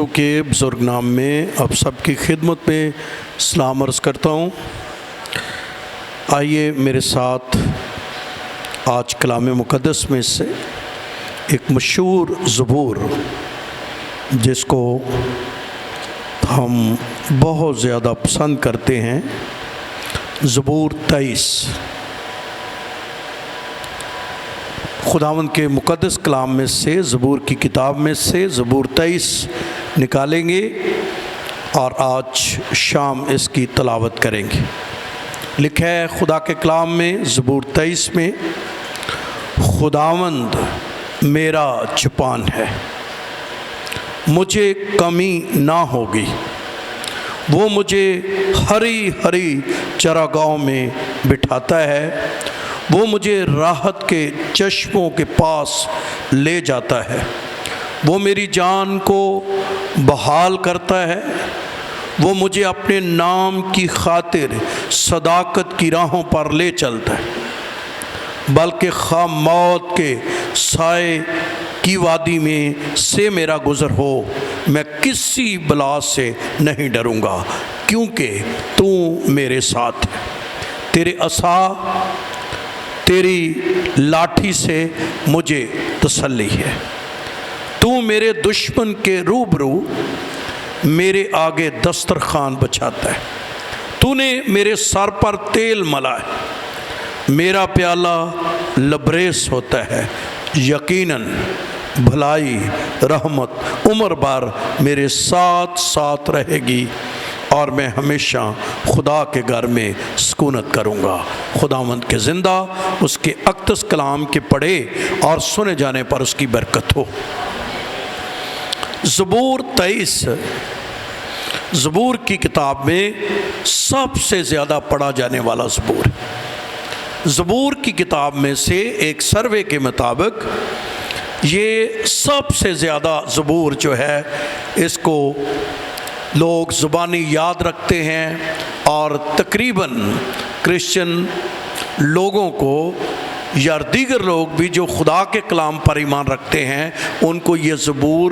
یسوع کے بزرگ نام میں آپ سب کی خدمت میں سلام عرض کرتا ہوں۔ آئیے میرے ساتھ آج کلام مقدس میں سے ایک مشہور زبور جس کو ہم بہت زیادہ پسند کرتے ہیں، زبور 23، خداوند کے مقدس کلام میں سے، زبور کی کتاب میں سے زبور 23 نکالیں گے اور آج شام اس کی تلاوت کریں گے۔ لکھا ہے خدا کے کلام میں زبور 23 میں، خداوند میرا چوپان ہے، مجھے کمی نہ ہوگی، وہ مجھے ہری ہری چراگاہوں میں بٹھاتا ہے، وہ مجھے راحت کے چشموں کے پاس لے جاتا ہے، وہ میری جان کو بحال کرتا ہے، وہ مجھے اپنے نام کی خاطر صداقت کی راہوں پر لے چلتا ہے، بلکہ خواہ موت کے سائے کی وادی میں سے میرا گزر ہو، میں کسی بلا سے نہیں ڈروں گا، کیونکہ تو میرے ساتھ ہے، تیرے عصا تیری لاٹھی سے مجھے تسلی ہے، تو میرے دشمن کے روبرو میرے آگے دسترخوان بچھاتا ہے، تو نے میرے سر پر تیل ملا ہے، میرا پیالہ لبریز ہوتا ہے، یقیناً بھلائی رحمت عمر بھر میرے ساتھ ساتھ رہے گی، اور میں ہمیشہ خدا کے گھر میں سکونت کروں گا۔ خداوند کے زندہ اس کے اقدس کلام کے پڑھے اور سنے جانے پر اس کی برکت ہو۔ زبور 23 زبور کی کتاب میں سب سے زیادہ پڑھا جانے والا زبور ہے۔ زبور کی کتاب میں سے ایک سروے کے مطابق یہ سب سے زیادہ زبور جو ہے اس کو لوگ زبانی یاد رکھتے ہیں، اور تقریباً کرسچن لوگوں کو یا دیگر لوگ بھی جو خدا کے کلام پر ایمان رکھتے ہیں ان کو یہ زبور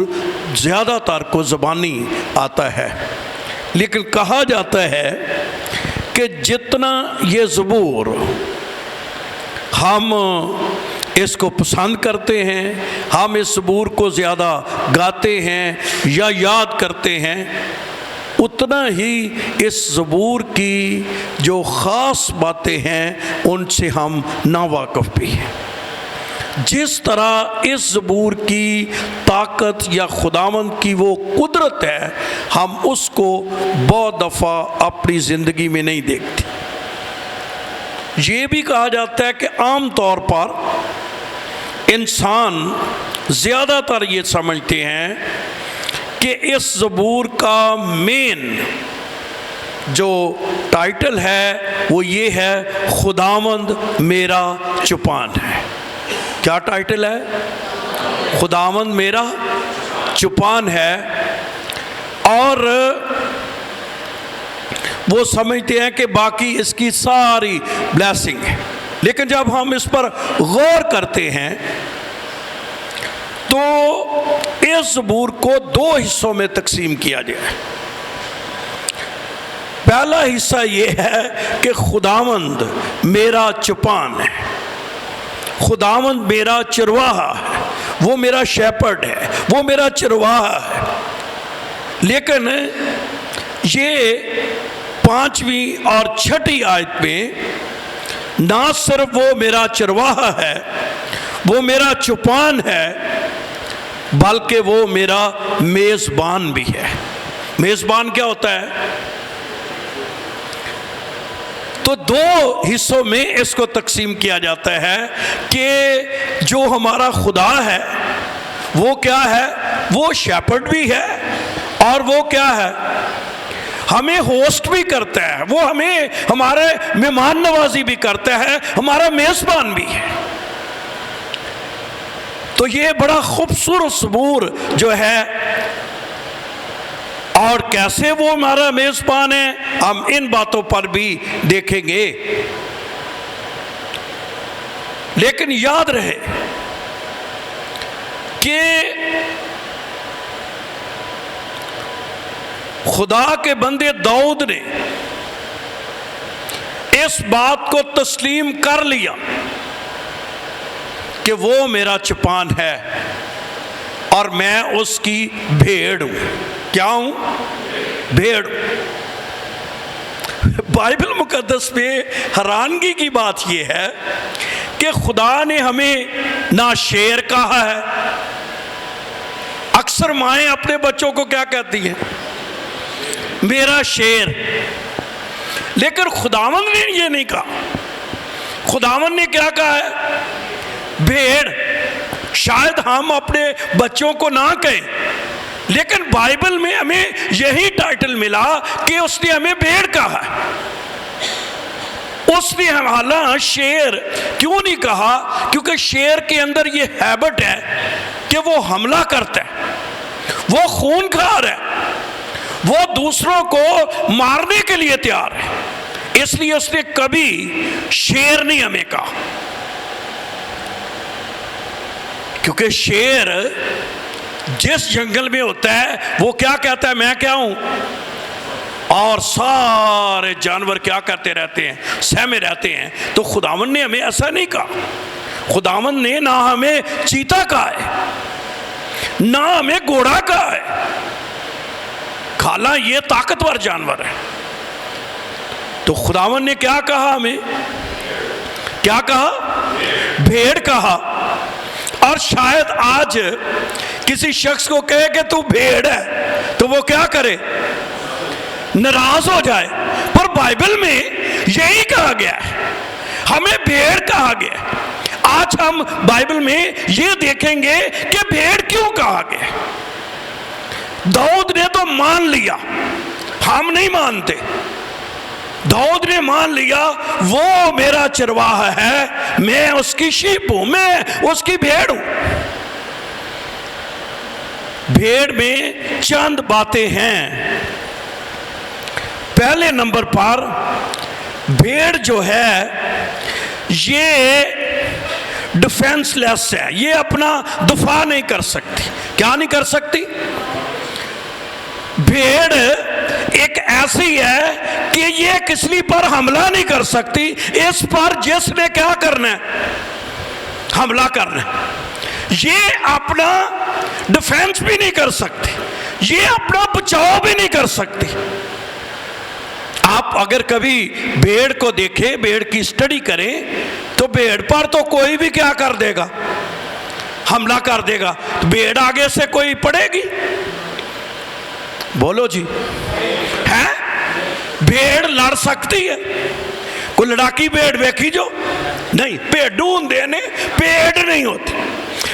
زیادہ تر کو زبانی آتا ہے، لیکن کہا جاتا ہے کہ جتنا یہ زبور ہم اس کو پسند کرتے ہیں، ہم اس زبور کو زیادہ گاتے ہیں یا یاد کرتے ہیں، اتنا ہی اس زبور کی جو خاص باتیں ہیں ان سے ہم ناواقف بھی ہیں۔ جس طرح اس زبور کی طاقت یا خداوند کی وہ قدرت ہے، ہم اس کو بہت دفعہ اپنی زندگی میں نہیں دیکھتے۔ یہ بھی کہا جاتا ہے کہ عام طور پر انسان زیادہ تر یہ سمجھتے ہیں کہ اس زبور کا مین جو ٹائٹل ہے وہ یہ ہے، خداوند میرا چوپان ہے۔ کیا ٹائٹل ہے؟ خداوند میرا چوپان ہے، اور وہ سمجھتے ہیں کہ باقی اس کی ساری بلیسنگ ہے۔ لیکن جب ہم اس پر غور کرتے ہیں تو اس زبور کو دو حصوں میں تقسیم کیا گیا ہے۔ پہلا حصہ یہ ہے کہ خداوند میرا چوپان ہے، خداوند میرا چرواہا ہے، وہ میرا شیپرڈ ہے، وہ میرا چرواہا ہے۔ لیکن یہ 5ویں اور 6ٹھی آیت میں نہ صرف وہ میرا چرواہا ہے، وہ میرا چوپان ہے، بلکہ وہ میرا میزبان بھی ہے۔ میزبان کیا ہوتا ہے؟ تو دو حصوں میں اس کو تقسیم کیا جاتا ہے کہ جو ہمارا خدا ہے وہ کیا ہے؟ وہ شیپرڈ بھی ہے، اور وہ کیا ہے؟ ہمیں ہوسٹ بھی کرتا ہے، وہ ہمیں ہمارے مہمان نوازی بھی کرتا ہے، ہمارا میزبان بھی ہے۔ تو یہ بڑا خوبصورت زبور جو ہے، اور کیسے وہ ہمارا میزبان ہے ہم ان باتوں پر بھی دیکھیں گے۔ لیکن یاد رہے کہ خدا کے بندے داؤد نے اس بات کو تسلیم کر لیا کہ وہ میرا چپان ہے اور میں اس کی بھیڑ ہوں. کیا ہوں؟ بھیڑ. بائبل مقدس میں حیرانگی کی بات یہ ہے کہ خدا نے ہمیں نہ شیر کہا ہے. اکثر مائیں اپنے بچوں کو کیا کہتی ہیں؟ میرا شیر. لیکن خداوند نے یہ نہیں کہا. خداوند نے کیا کہا ہے؟ بھیڑ. شاید ہم اپنے بچوں کو نہ کہیں، لیکن بائبل میں ہمیں یہی ٹائٹل ملا کہ اس نے ہمیں بھیڑ کہا ہے. اس نے حالانکہ شیر کیوں نہیں کہا؟ کیونکہ شیر کے اندر یہ ہیبٹ ہے کہ وہ حملہ کرتا ہے، وہ خون خار ہے، وہ دوسروں کو مارنے کے لیے تیار ہے. اس لیے اس نے کبھی شیر نہیں ہمیں کہا. کیونکہ شیر جس جنگل میں ہوتا ہے وہ کیا کہتا ہے؟ میں کیا ہوں؟ اور سارے جانور کیا کرتے رہتے ہیں؟ سہمے رہتے ہیں. تو خداوند نے ہمیں ایسا نہیں کہا. خداوند نے نہ ہمیں چیتا کہا ہے، نہ ہمیں گھوڑا کہا ہے. حالانکہ یہ طاقتور جانور ہے. تو خداوند نے کیا کہا ہمیں؟ کیا کہا؟ بھیڑ کہا. اور شاید آج کسی شخص کو کہے کہ تو بھیڑ ہے تو وہ کیا کرے؟ ناراض ہو جائے. پر بائبل میں یہی کہا گیا ہے، ہمیں بھیڑ کہا گیا. آج ہم بائبل میں یہ دیکھیں گے کہ بھیڑ کیوں کہا گیا. داؤد نے تو مان لیا، ہم نہیں مانتے. داؤد نے مان لیا وہ میرا چرواہا ہے، میں اس کی شیپ ہوں، میں اس کی بھیڑ ہوں. بھیڑ میں چند باتیں ہیں. پہلے نمبر پر بھیڑ جو ہے یہ ڈیفینس لیس ہے، یہ اپنا دفاع نہیں کر سکتی. کیا نہیں کر سکتی؟ بھیڑ ایک ایسی ہے کہ یہ کسی پر حملہ نہیں کر سکتی. اس پر جس نے کیا کرنا ہے؟ حملہ کرنا ہے. یہ اپنا ڈیفینس بھی نہیں کر سکتی، یہ اپنا بچاؤ بھی نہیں کر سکتی. آپ اگر کبھی بھیڑ کو دیکھیں، بھیڑ کی اسٹڈی کریں، تو بھیڑ پر تو کوئی بھی کیا کر دے گا؟ حملہ کر دے گا. بھیڑ آگے سے کوئی پڑے گی؟ بولو جی. ہے؟ بھیڑ لڑ سکتی ہے؟ کوئی لڑاکی بھیڑ دیکھی جو؟ نہیں. بھیڈون دینے بھیڑ نہیں ہوتی.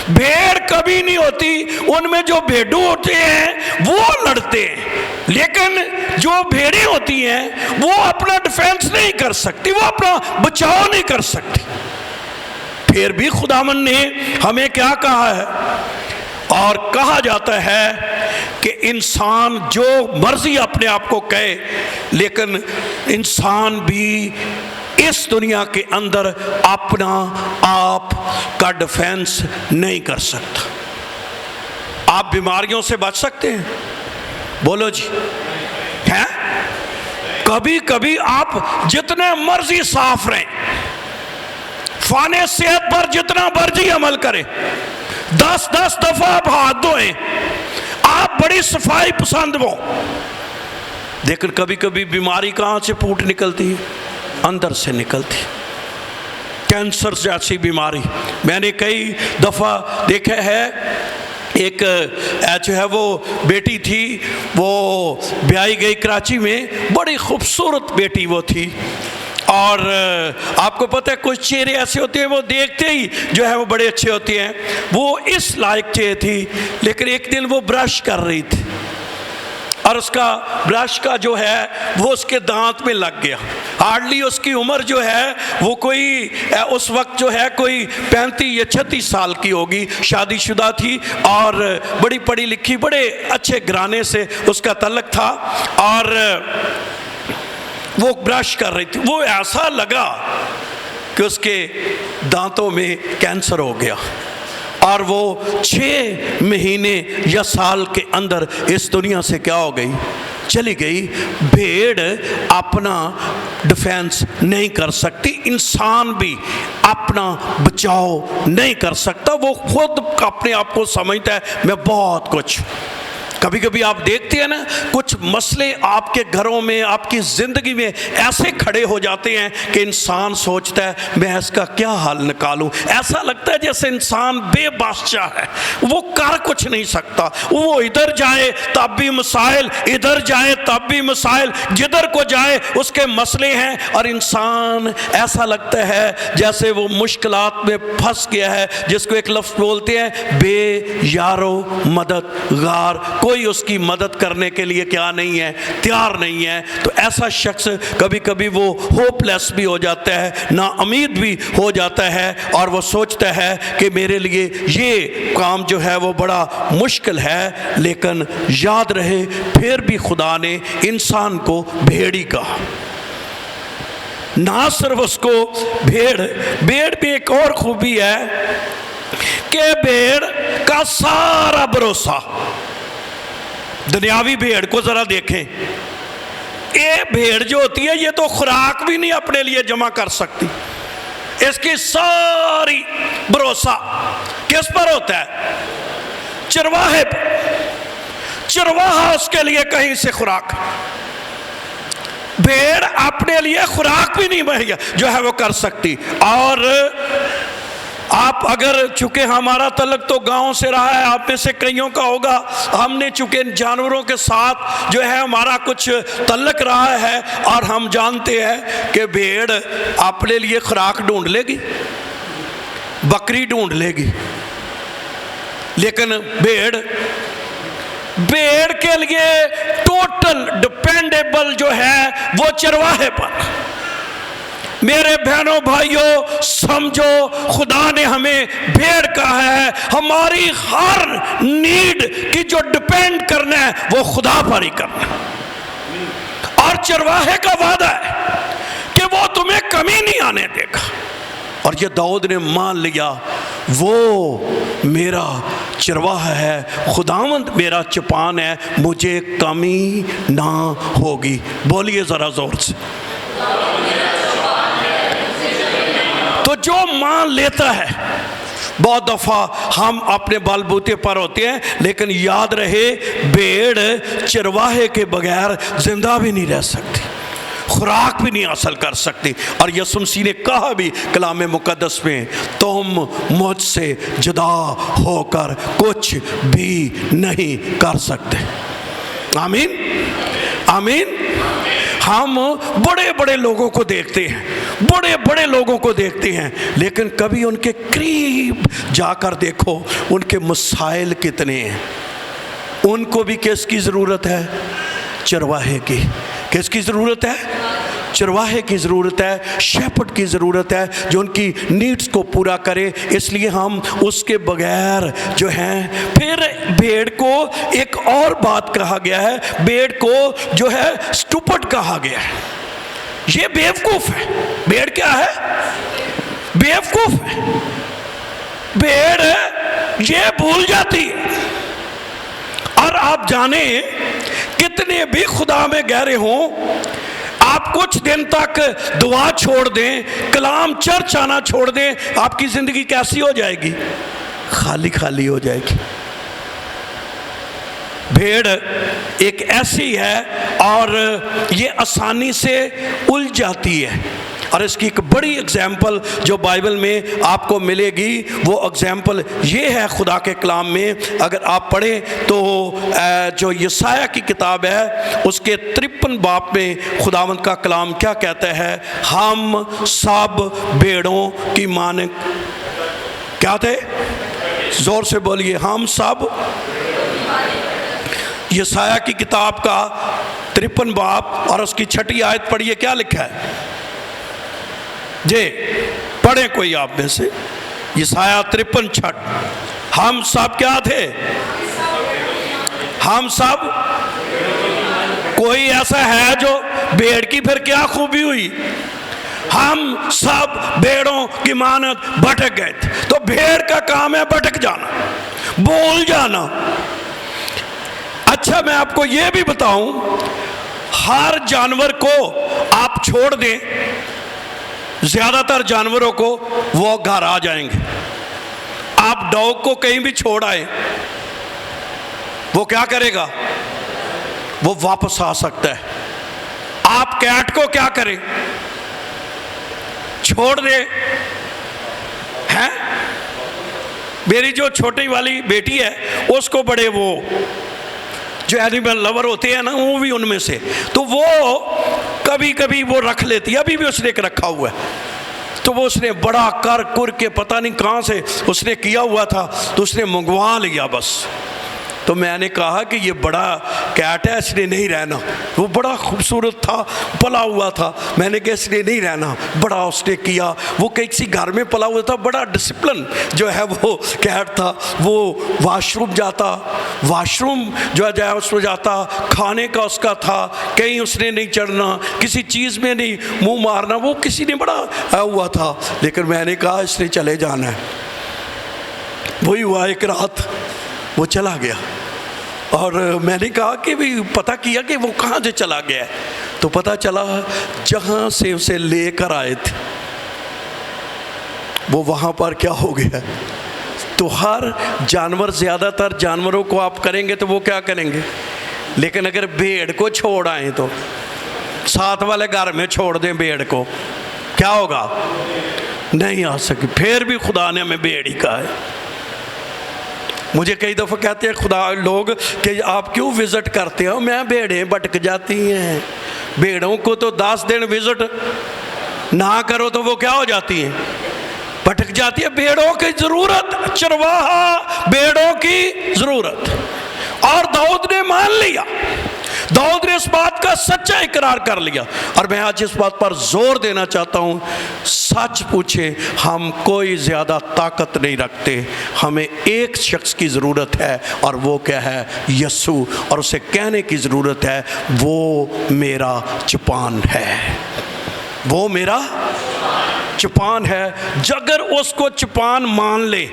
بھیڑ کبھی نہیں ہوتی. ان میں جو بھیڈو ہوتے ہیں وہ لڑتے ہیں، لیکن جو بھیڑیں ہوتی ہیں وہ اپنا ڈیفینس نہیں کر سکتی، وہ اپنا بچاؤ نہیں کر سکتی. پھر بھی خداوند نے ہمیں کیا کہا ہے؟ اور کہا جاتا ہے کہ انسان جو مرضی اپنے آپ کو کہے، لیکن انسان بھی اس دنیا کے اندر اپنا آپ کا ڈیفینس نہیں کر سکتا. آپ بیماریوں سے بچ سکتے ہیں؟ بولو جی. ہیں؟ کبھی کبھی آپ جتنے مرضی صاف رہیں، فان صحت پر جتنا مرضی عمل کریں، 10 دفعہ آپ ہاتھ دھوئیں، آپ بڑی صفائی پسند ہو، لیکن کبھی کبھی بیماری کہاں سے پھوٹ نکلتی ہے؟ اندر سے نکلتی. کینسر جیسی بیماری میں نے کئی دفعہ دیکھا ہے. ایک جو ہے وہ بیٹی تھی، وہ بیائی گئی کراچی میں، بڑی خوبصورت بیٹی وہ تھی. اور آپ کو پتہ ہے کچھ چہرے ایسے ہوتے ہیں وہ دیکھتے ہی جو ہے وہ بڑے اچھے ہوتے ہیں. وہ اس لائق چہرے تھی، لیکن ایک دن وہ برش کر رہی تھی اور اس کا برش کا جو ہے وہ اس کے دانت میں لگ گیا. ہارڈلی اس کی عمر جو ہے وہ کوئی اس وقت جو ہے کوئی 35 یا 36 سال کی ہوگی. شادی شدہ تھی اور بڑی پڑھی لکھی، بڑے اچھے گھرانے سے اس کا تعلق تھا. اور وہ برش کر رہی تھی، وہ ایسا لگا کہ اس کے دانتوں میں کینسر ہو گیا. اور وہ 6 مہینے یا سال کے اندر اس دنیا سے کیا ہو گئی؟ چلی گئی۔ بھیڑ اپنا ڈیفینس نہیں کر سکتی، انسان بھی اپنا بچاؤ نہیں کر سکتا، وہ خود اپنے آپ کو سمجھتا ہے میں بہت کچھ۔ کبھی کبھی آپ دیکھتے ہیں نا کچھ مسئلے آپ کے گھروں میں، آپ کی زندگی میں ایسے کھڑے ہو جاتے ہیں کہ انسان سوچتا ہے میں اس کا کیا حل نکالوں۔ ایسا لگتا ہے جیسے انسان بے بادشاہ ہے، وہ کر کچھ نہیں سکتا، وہ ادھر جائے تب بھی مسائل، ادھر جائے تب بھی مسائل، جدھر کو جائے اس کے مسئلے ہیں، اور انسان ایسا لگتا ہے جیسے وہ مشکلات میں پھنس گیا ہے، جس کو ایک لفظ بولتے ہیں بے یارو مددگار، کوئی اس کی مدد کرنے کے لیے کیا نہیں ہے، تیار نہیں ہے۔ تو ایسا شخص کبھی کبھی وہ ہوپ لیس بھی ہو جاتا ہے، نا امید بھی ہو جاتا ہے، اور وہ سوچتا ہے کہ میرے لیے یہ کام جو ہے وہ بڑا مشکل ہے۔ لیکن یاد رہے پھر بھی خدا نے انسان کو بھیڑی کہا، نہ صرف اس کو بھیڑ میں ایک اور خوبی ہے کہ بھیڑ کا سارا بھروسہ، دنیاوی بھیڑ کو ذرا دیکھیں، یہ بھیڑ جو ہوتی ہے یہ تو خوراک بھی نہیں اپنے لیے جمع کر سکتی، اس کی ساری بھروسہ کس پر ہوتا ہے؟ چرواہے پر۔ چرواہا اس کے لیے کہیں سے خوراک، بھیڑ اپنے لیے خوراک بھی نہیں مہیا جو ہے وہ کر سکتی۔ اور آپ اگر چونکہ ہمارا تعلق تو گاؤں سے رہا ہے، آپ میں سے کئیوں کا ہوگا، ہم نے چونکہ جانوروں کے ساتھ جو ہے ہمارا کچھ تعلق رہا ہے، اور ہم جانتے ہیں کہ بھیڑ اپنے لیے خوراک ڈھونڈ لے گی، بکری ڈھونڈ لے گی، لیکن بھیڑ کے لیے ٹوٹل ڈیپینڈیبل جو ہے وہ چرواہے پر۔ میرے بہنوں بھائیوں سمجھو، خدا نے ہمیں بھیڑ کہا ہے، ہماری ہر نیڈ کی جو ڈیپینڈ کرنا ہے وہ خدا پر ہی کرنا ہے، اور چرواہے کا وعدہ ہے کہ وہ تمہیں کمی نہیں آنے دے گا۔ اور یہ داؤد نے مان لیا، وہ میرا چرواہا ہے، خداوند میرا چپان ہے، مجھے کمی نہ ہوگی۔ بولیے ذرا زور سے۔ تو جو مان لیتا ہے، بہت دفعہ ہم اپنے بال بوتے پر ہوتے ہیں، لیکن یاد رہے بھیڑ چرواہے کے بغیر زندہ بھی نہیں رہ سکتی، خوراک بھی نہیں حاصل کر سکتی۔ اور یسوع مسیح نے کہا بھی کلام مقدس میں، تم مجھ سے جدا ہو کر کچھ بھی نہیں کر سکتے۔ آمین آمین۔ ہم بڑے بڑے لوگوں کو دیکھتے ہیں، بڑے بڑے لوگوں کو دیکھتے ہیں، لیکن کبھی ان کے قریب جا کر دیکھو ان کے مسائل کتنے ہیں۔ ان کو بھی کس کی ضرورت ہے؟ چرواہے کی۔ کس کی ضرورت ہے؟ چرواہے کی ضرورت ہے، شیپرڈ کی ضرورت ہے جو ان کی نیڈز کو پورا کرے۔ اس لیے ہم اس کے بغیر جو ہیں۔ پھر بھیڑ کو ایک اور بات کہا گیا ہے، بھیڑ کو جو ہے اسٹوپڈ کہا گیا ہے، یہ بیوقوف ہے۔ بھیڑ کیا ہے؟ بیوقوف ہے۔ بھیڑ یہ بھول جاتی ہے۔ اور آپ جانیں کتنے بھی خدا میں گہرے ہوں، آپ کچھ دن تک دعا چھوڑ دیں، کلام چرچ آنا چھوڑ دیں، آپ کی زندگی کیسی ہو جائے گی؟ خالی خالی ہو جائے گی۔ بھیڑ ایک ایسی ہے اور یہ آسانی سے الجھ جاتی ہے، اور اس کی ایک بڑی اگزامپل جو بائبل میں آپ کو ملے گی، وہ اگزامپل یہ ہے خدا کے کلام میں۔ اگر آپ پڑھیں تو جو یسایہ کی کتاب ہے اس کے 53 باب میں خداوند کا کلام کیا کہتا ہے؟ ہم سب بھیڑوں کی مانند، کیا تھے؟ زور سے بولیے، ہم سب۔ یسایہ کی کتاب کا 53 باب اور اس کی 6 آیت پڑھیے، کیا لکھا ہے جی؟ پڑھیں کوئی آپ میں سے، یسایہ 53:6۔ ہم سب کیا تھے؟ ہم سب۔ کوئی ایسا ہے جو بھیڑ کی پھر کیا خوبی ہوئی؟ ہم سب بھیڑوں کی مانند بھٹک گئے تھے۔ تو بھیڑ کا کام ہے بھٹک جانا، بھول جانا۔ اچھا میں آپ کو یہ بھی بتاؤں ہر جانور کو آپ چھوڑ دیں، زیادہ تر جانوروں کو وہ گھر آ جائیں گے۔ آپ ڈاگ کو کہیں بھی چھوڑ آئیں، وہ کیا کرے گا؟ وہ واپس آ سکتا ہے۔ آپ کیٹ کو کیا کریں؟ چھوڑ دیں۔ ہیں؟ میری جو چھوٹی والی بیٹی ہے اس کو بڑے وہ جو اینیمل لور ہوتے ہیں نا، وہ بھی ان میں سے، تو وہ کبھی کبھی وہ رکھ لیتی ہے، ابھی بھی اس نے ایک رکھا ہوا ہے، تو وہ اس نے بڑا کر کے پتہ نہیں کہاں سے اس نے کیا ہوا تھا، تو اس نے منگوا لیا بس۔ تو میں نے کہا کہ یہ بڑا کیٹ ہے، اس نے نہیں رہنا، وہ بڑا خوبصورت تھا، پلا ہوا تھا، میں نے کہا اس نے نہیں رہنا، بڑا اس نے کیا، وہ کسی گھر میں پلا ہوا تھا، بڑا ڈسپلن جو ہے وہ کیٹ تھا، وہ واش روم جاتا، واش روم جو ہے اس میں جاتا، کھانے کا اس کا تھا، کہیں اس نے نہیں چڑھنا، کسی چیز میں نہیں منہ مارنا، وہ کسی نے بڑا ہوا تھا، لیکن میں نے کہا اس نے چلے جانا ہے۔ وہی ہوا، ایک رات وہ چلا گیا، اور میں نے کہا کہ بھی پتہ کیا کہ وہ کہاں سے چلا گیا ہے، تو پتہ چلا جہاں سے اسے لے کر آئے تھے وہ وہاں پر کیا ہو گیا۔ تو ہر جانور، زیادہ تر جانوروں کو آپ کریں گے تو وہ کیا کریں گے، لیکن اگر بھیڑ کو چھوڑ آئیں تو ساتھ والے گھر میں چھوڑ دیں بھیڑ کو، کیا ہوگا؟ نہیں آ سکے۔ پھر بھی خدا نے ہمیں بھیڑ ہی کہا ہے۔ مجھے کئی دفعہ کہتے ہیں خدا لوگ کہ آپ کیوں وزٹ کرتے ہو؟ میں بھیڑیں بھٹک جاتی ہیں، بھیڑوں کو تو 10 دن وزٹ نہ کرو تو وہ کیا ہو جاتی ہیں؟ بھٹک جاتی ہے۔ بھیڑوں کی ضرورت، چرواہا بھیڑوں کی ضرورت، اور داؤد نے مان لیا، داؤد نے اس بات کا سچا اقرار کر لیا۔ اور میں آج اس بات پر زور دینا چاہتا ہوں، سچ پوچھیں، ہم کوئی زیادہ طاقت نہیں رکھتے، ہمیں ایک شخص کی ضرورت ہے، اور وہ کیا ہے؟ یسوع، اور اسے کہنے کی ضرورت ہے وہ میرا چپان ہے، وہ میرا چپان ہے۔ اگر اس کو چپان مان لے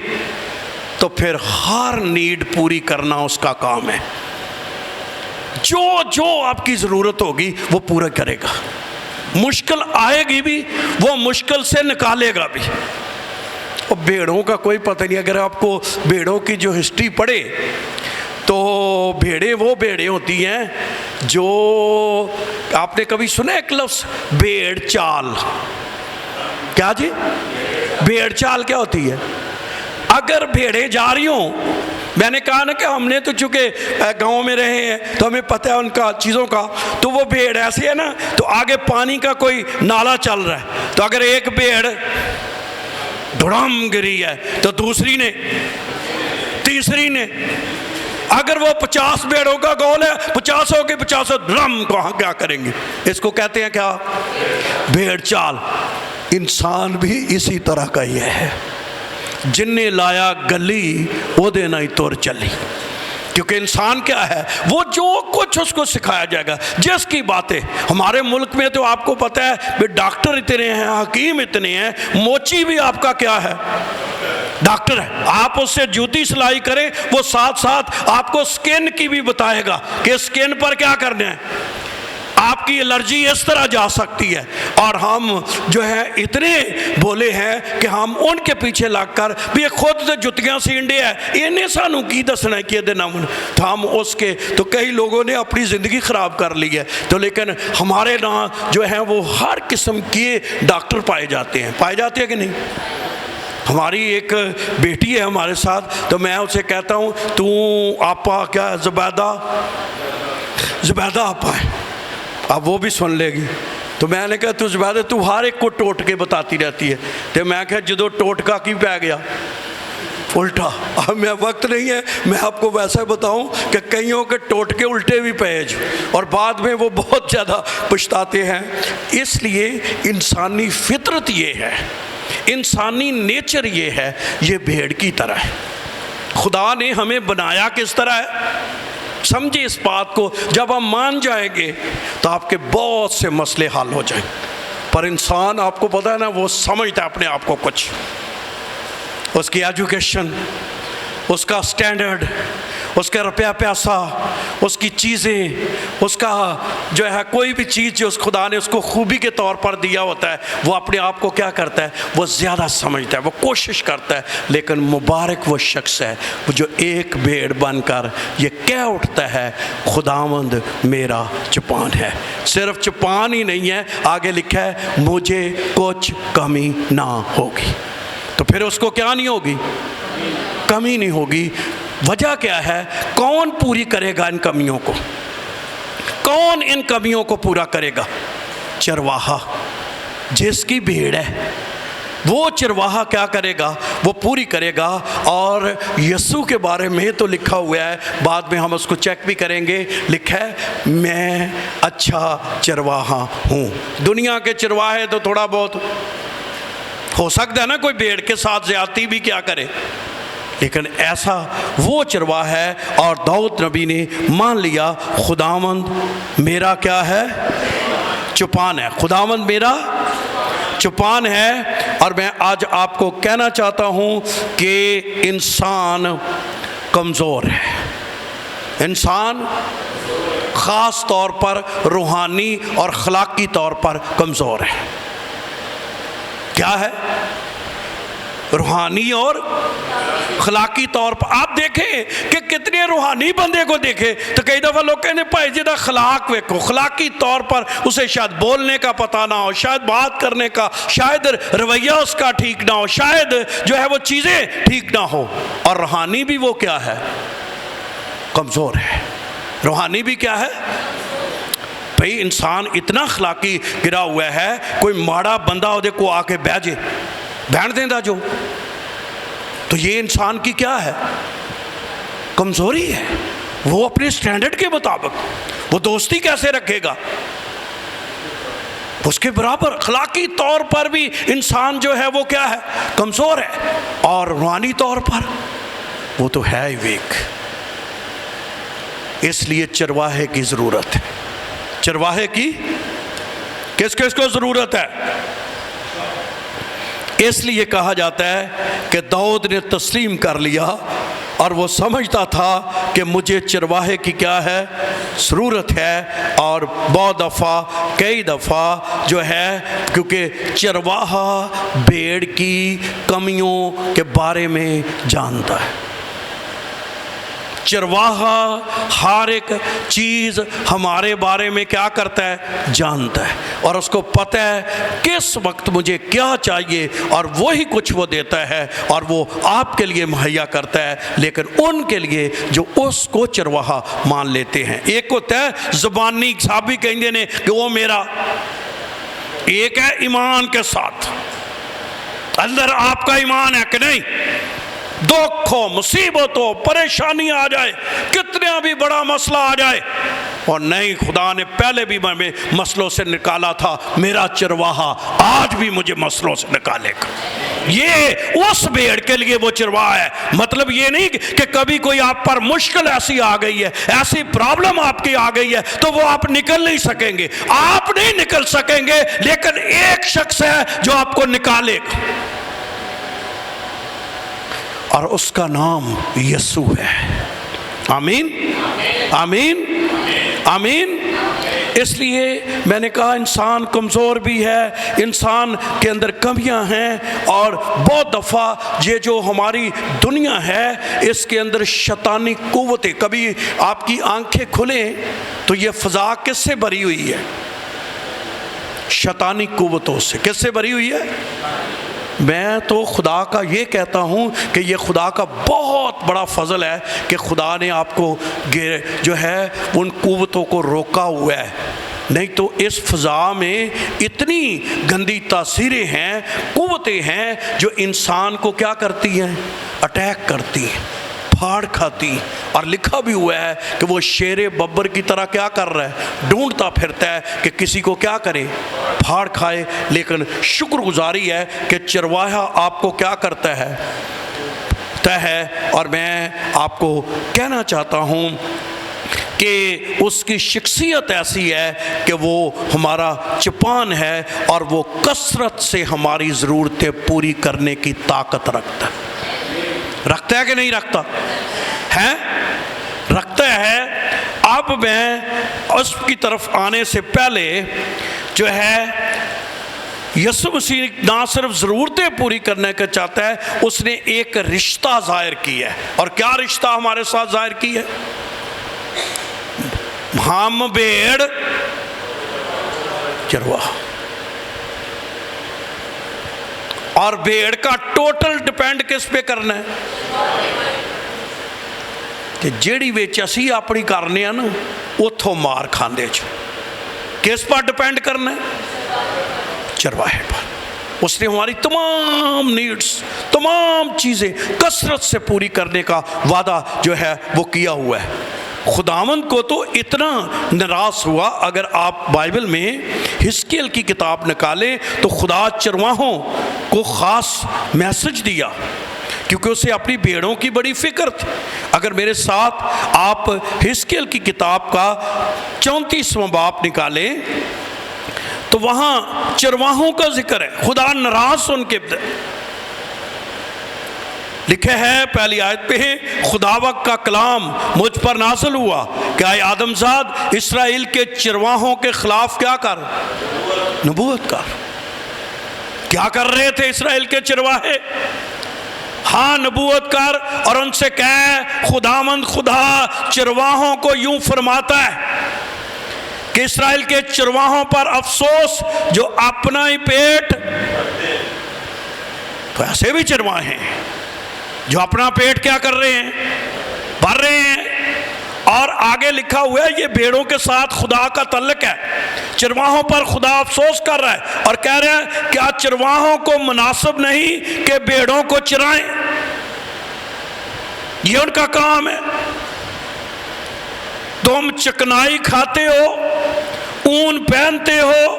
تو پھر ہر نیڈ پوری کرنا اس کا کام ہے، جو آپ کی ضرورت ہوگی وہ پورا کرے گا، مشکل آئے گی بھی وہ مشکل سے نکالے گا بھی۔ اور بھیڑوں کا کوئی پتہ نہیں، اگر آپ کو بھیڑوں کی جو ہسٹری پڑھے تو بھیڑیں وہ بھیڑیں ہوتی ہیں جو، آپ نے کبھی سنا ایک لفظ بھیڑ چال؟ کیا جی؟ بھیڑ چال کیا ہوتی ہے؟ اگر بھیڑیں جا رہی ہوں، میں نے کہا نا کہ ہم نے تو چونکہ گاؤں میں رہے ہیں تو ہمیں پتہ ہے ان کا چیزوں کا، تو وہ بھیڑ ایسی ہے نا، تو آگے پانی کا کوئی نالا چل رہا ہے، تو اگر ایک بھیڑ دھڑام گری ہے تو دوسری نے، تیسری نے، اگر وہ 50 بھیڑوں کا گول ہے، 50 کے 50 دھڑام کہاں کیا کریں گے؟ اس کو کہتے ہیں کیا؟ بھیڑ چال۔ انسان بھی اسی طرح کا ہی ہے، جن نے لایا گلی وہ دینا ہی تور چلی، کیونکہ انسان کیا ہے؟ وہ جو کچھ اس کو سکھایا جائے گا، جس کی باتیں ہمارے ملک میں تو آپ کو پتہ ہے ڈاکٹر اتنے ہیں، حکیم اتنے ہیں، موچی بھی آپ کا کیا ہے؟ ڈاکٹر ہے۔ آپ اس سے جوتی سلائی کریں، وہ ساتھ ساتھ آپ کو سکن کی بھی بتائے گا کہ سکن پر کیا کرنا ہے، آپ کی الرجی اس طرح جا سکتی ہے۔ اور ہم جو ہے اتنے بولے ہیں کہ ہم ان کے پیچھے لگ کر بھی خود جتیاں سینڈے ہے، انہیں سانوں کی دسنا ہے کہ تو ہم اس کے، تو کئی لوگوں نے اپنی زندگی خراب کر لی ہے، تو لیکن ہمارے نا جو ہیں وہ ہر قسم کے ڈاکٹر پائے جاتے ہیں کہ نہیں؟ ہماری ایک بیٹی ہے ہمارے ساتھ، تو میں اسے کہتا ہوں تو آپا کیا زبیدہ آپا ہے، اب وہ بھی سن لے گی، تو میں نے کہا تو زبیدہ تو ہر ایک کو ٹوٹ کے بتاتی رہتی ہے، تو میں کہا جدو ٹوٹکا کی پہ گیا الٹا۔ اب میں وقت نہیں ہے میں آپ کو ویسا بتاؤں کہ کئیوں کے ٹوٹ کے الٹے بھی پیج، اور بعد میں وہ بہت زیادہ پچھتاتے ہیں۔ اس لیے انسانی فطرت یہ ہے، انسانی نیچر یہ ہے، یہ بھیڑ کی طرح ہے۔ خدا نے ہمیں بنایا کس طرح ہے؟ سمجھے اس بات کو، جب ہم مان جائیں گے تو آپ کے بہت سے مسئلے حل ہو جائیں۔ پر انسان آپ کو پتہ ہے نا، وہ سمجھتا ہے اپنے آپ کو کچھ، اس کی ایجوکیشن، اس کا سٹینڈرڈ، اس کے روپیہ پیسہ، اس کی چیزیں، اس کا جو ہے کوئی بھی چیز جو اس خدا نے اس کو خوبی کے طور پر دیا ہوتا ہے، وہ اپنے آپ کو کیا کرتا ہے؟ وہ زیادہ سمجھتا ہے، وہ کوشش کرتا ہے۔ لیکن مبارک وہ شخص ہے جو ایک بھیڑ بن کر یہ کہہ اٹھتا ہے خداوند میرا چپان ہے۔ صرف چپان ہی نہیں ہے، آگے لکھا ہے مجھے کچھ کمی نہ ہوگی۔ تو پھر اس کو کیا نہیں ہوگی؟ کمی نہیں ہوگی۔ وجہ کیا ہے؟ کون پوری کرے گا ان کمیوں کو؟ کون ان کمیوں کو پورا کرے گا؟ چرواہا، جس کی بھیڑ ہے وہ چرواہا کیا کرے گا؟ وہ پوری کرے گا۔ اور یسوع کے بارے میں تو لکھا ہوا ہے، بعد میں ہم اس کو چیک بھی کریں گے، لکھا ہے میں اچھا چرواہا ہوں۔ دنیا کے چرواہے تو تھوڑا بہت ہو سکتا ہے نا کوئی بھیڑ کے ساتھ زیادتی بھی کیا کرے، لیکن ایسا وہ چرواہا ہے۔ اور داؤد نبی نے مان لیا خداوند میرا کیا ہے؟ چپان ہے۔ خداوند میرا چپان ہے۔ اور میں آج آپ کو کہنا چاہتا ہوں کہ انسان کمزور ہے۔ انسان خاص طور پر روحانی اور اخلاقی طور پر کمزور ہے۔ کیا ہے؟ روحانی اور اخلاقی طور پر۔ آپ دیکھیں کہ کتنے روحانی بندے کو دیکھیں تو کئی دفعہ لوگ کہنے پائے جدہ اخلاق ویکھو، اخلاقی طور پر اسے شاید بولنے کا پتہ نہ ہو، شاید بات کرنے کا، شاید رویہ اس کا ٹھیک نہ ہو، شاید جو ہے وہ چیزیں ٹھیک نہ ہو۔ اور روحانی بھی وہ کیا ہے؟ کمزور ہے۔ روحانی بھی کیا ہے؟ بھئی انسان اتنا اخلاقی گرا ہوا ہے، کوئی ماڑا بندہ ہو دے کو آ کے بیجے بہن دیندہ جو، تو یہ انسان کی کیا ہے؟ کمزوری ہے۔ وہ اپنے سٹینڈرڈ کے مطابق وہ دوستی کیسے رکھے گا؟ اس کے برابر اخلاقی طور پر بھی انسان جو ہے وہ کیا ہے؟ کمزور ہے۔ اور روحانی طور پر وہ تو ہے ہی ویک۔ اس لیے چرواہے کی ضرورت ہے۔ چرواہے کی کس کس کو ضرورت ہے؟ اس لیے کہا جاتا ہے کہ داؤد نے تسلیم کر لیا اور وہ سمجھتا تھا کہ مجھے چرواہے کی کیا ہے؟ ضرورت ہے۔ اور بہت دفعہ کئی دفعہ جو ہے کیونکہ چرواہا بھیڑ کی کمیوں کے بارے میں جانتا ہے۔ چرواہا ہر ایک چیز ہمارے بارے میں کیا کرتا ہے؟ جانتا ہے، اور اس کو پتہ ہے کس وقت مجھے کیا چاہیے، اور وہی کچھ وہ دیتا ہے اور وہ آپ کے لیے مہیا کرتا ہے، لیکن ان کے لیے جو اس کو چرواہا مان لیتے ہیں۔ ایک ہوتا ہے زبانی صحابی کہندے نے کہ وہ میرا، ایک ہے ایمان کے ساتھ، اندر آپ کا ایمان ہے کہ نہیں؟ دکھ ہو، مصیبت ہو، پریشانی آ جائے، کتنا بھی بڑا مسئلہ آ جائے، اور نہیں خدا نے پہلے بھی میں مسئلوں سے نکالا تھا، میرا چرواہا آج بھی مجھے مسئلوں سے نکالے گا۔ یہ اس بھیڑ کے لیے وہ چرواہا ہے۔ مطلب یہ نہیں کہ کبھی کوئی آپ پر مشکل ایسی آ گئی ہے، ایسی پرابلم آپ کی آ گئی ہے تو وہ آپ نکل نہیں سکیں گے، آپ نہیں نکل سکیں گے، لیکن ایک شخص ہے جو آپ کو نکالے گا، اور اس کا نام یسوع ہے۔ آمین آمین آمین۔ اس لیے میں نے کہا انسان کمزور بھی ہے، انسان کے اندر کمیاں ہیں، اور بہت دفعہ یہ جو ہماری دنیا ہے اس کے اندر شیطانی قوتیں، کبھی آپ کی آنکھیں کھلیں تو یہ فضا کس سے بھری ہوئی ہے؟ شیطانی قوتوں سے۔ کس سے بھری ہوئی ہے؟ میں تو خدا کا یہ کہتا ہوں کہ یہ خدا کا بہت بڑا فضل ہے کہ خدا نے آپ کو جو ہے ان قوتوں کو روکا ہوا ہے، نہیں تو اس فضا میں اتنی گندی تاثیریں ہیں، قوتیں ہیں جو انسان کو کیا کرتی ہیں؟ اٹیک کرتی ہیں، پھاڑ کھاتی۔ اور لکھا بھی ہوا ہے کہ وہ شیر ببر کی طرح کیا کر رہا ہے؟ ڈھونڈتا پھرتا ہے کہ کسی کو کیا کرے؟ پھاڑ کھائے۔ لیکن شکر گزاری ہے کہ چرواہا آپ کو کیا کرتا ہے؟ اور میں آپ کو کہنا چاہتا ہوں کہ اس کی شخصیت ایسی ہے کہ وہ ہمارا چپان ہے، اور وہ کثرت سے ہماری ضرورتیں پوری کرنے کی طاقت رکھتا ہے۔ رکھتا ہے کہ نہیں رکھتا ہے؟ ہے اب میں اس کی طرف آنے سے پہلے جو ہے یسوع مسیح نہ صرف ضرورتیں پوری کرنے کا چاہتا ہے، اس نے ایک رشتہ ظاہر کیا ہے۔ اور کیا رشتہ ہمارے ساتھ ظاہر کی ہے؟ ہم بھیڑ چرواہا، اور بھیڑ کا ٹوٹل ڈیپینڈ کس پہ کرنا ہے کہ جیڑی وچ اسی اپنی کرنے ہیں نا اتھوں مار کھاندے چ، کس پر ڈیپینڈ کرنا ہے؟ چرواہے پر۔ اس نے ہماری تمام نیڈز، تمام چیزیں کثرت سے پوری کرنے کا وعدہ جو ہے وہ کیا ہوا ہے۔ خداوند کو تو اتنا ناراض ہوا، اگر آپ بائبل میں حزقیل کی کتاب نکالیں تو خدا چرواہوں کو خاص میسج دیا، کیونکہ اسے اپنی بھیڑوں کی بڑی فکر تھی۔ اگر میرے ساتھ آپ حزقیل کی کتاب کا 34واں باب نکالیں تو وہاں چرواہوں کا ذکر ہے، خدا ناراض ان کے لکھے ہے پہلی آیت پہ، خداوند کا کلام مجھ پر نازل ہوا کہ اے آدم زاد اسرائیل کے چرواہوں کے خلاف کیا کر، نبوت کر۔ کیا کر رہے تھے اسرائیل کے چرواہے؟ ہاں نبوت کر، اور ان سے کہے خداوند خدا چرواہوں کو یوں فرماتا ہے کہ اسرائیل کے چرواہوں پر افسوس جو اپنا ہی پیٹ، تو ایسے بھی چرواہے ہیں جو اپنا پیٹ کیا کر رہے ہیں، بھر رہے ہیں۔ اور آگے لکھا ہوا ہے یہ بھیڑوں کے ساتھ خدا کا تعلق ہے، چرواہوں پر خدا افسوس کر رہا ہے اور کہہ رہے ہیں کیا چرواہوں کو مناسب نہیں کہ بھیڑوں کو چرائیں؟ یہ ان کا کام ہے۔ تم چکنائی کھاتے ہو، اون پہنتے ہو،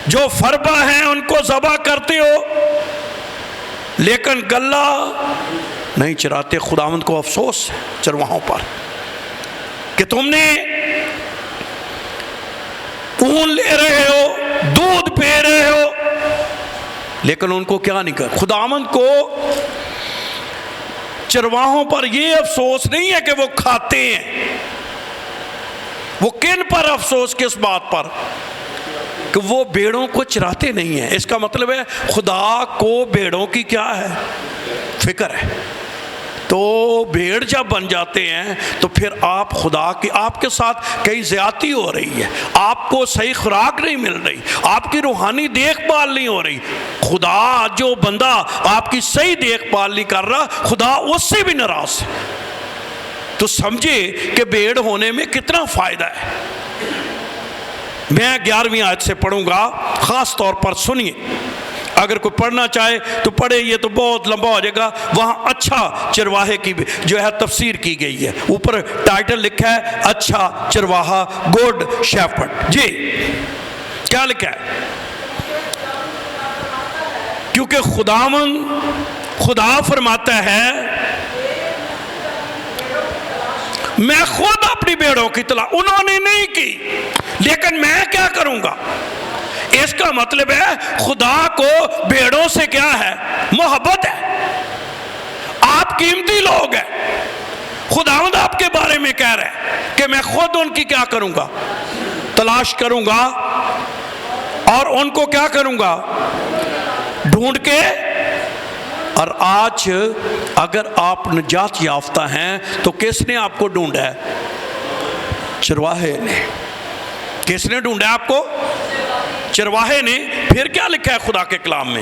جو فربا ہیں ان کو ذبح کرتے ہو، لیکن گلہ نہیں چراتے۔ خداوند کو افسوس ہے چرواہوں پر کہ تم نے اون لے رہے ہو، دودھ پی رہے ہو، لیکن ان کو کیا نہیں کر۔ خداوند کو چرواہوں پر یہ افسوس نہیں ہے کہ وہ کھاتے ہیں، وہ کن پر افسوس، کس بات پر؟ کہ وہ بھیڑوں کو چراتے نہیں ہیں۔ اس کا مطلب ہے خدا کو بھیڑوں کی کیا ہے، فکر ہے۔ تو بھیڑ جب بن جاتے ہیں تو پھر آپ خدا کی، آپ کے ساتھ کئی زیادتی ہو رہی ہے، آپ کو صحیح خوراک نہیں مل رہی، آپ کی روحانی دیکھ بھال نہیں ہو رہی۔ خدا جو بندہ آپ کی صحیح دیکھ بھال نہیں کر رہا، خدا اس سے بھی ناراض ہے۔ تو سمجھے کہ بھیڑ ہونے میں کتنا فائدہ ہے۔ میں 11ویں آیت سے پڑھوں گا، خاص طور پر سنیے، اگر کوئی پڑھنا چاہے تو پڑھے، یہ تو بہت لمبا ہو جائے گا۔ وہاں اچھا چرواہے کی جو ہے تفسیر کی گئی ہے، اوپر ٹائٹل لکھا ہے اچھا چرواہا، گڈ شیپرڈ۔ جی کیا لکھا ہے؟ کیونکہ خدا فرماتا ہے میں خود اپنی بھیڑوں کی تلاش، انہوں نے نہیں کی لیکن میں کیا کروں گا۔ اس کا مطلب ہے خدا کو بھیڑوں سے کیا ہے، محبت ہے۔ آپ قیمتی لوگ ہیں، خداوند آپ کے بارے میں کہہ رہے ہیں کہ میں خود ان کی کیا کروں گا، تلاش کروں گا، اور ان کو کیا کروں گا، ڈھونڈ کے۔ اور آج اگر آپ نجات یافتہ ہیں تو کس نے آپ کو ڈھونڈا ہے؟ چرواہے نے۔ کس نے ڈھونڈا ہے آپ کو؟ چرواہے نے۔ پھر کیا لکھا ہے خدا کے کلام میں؟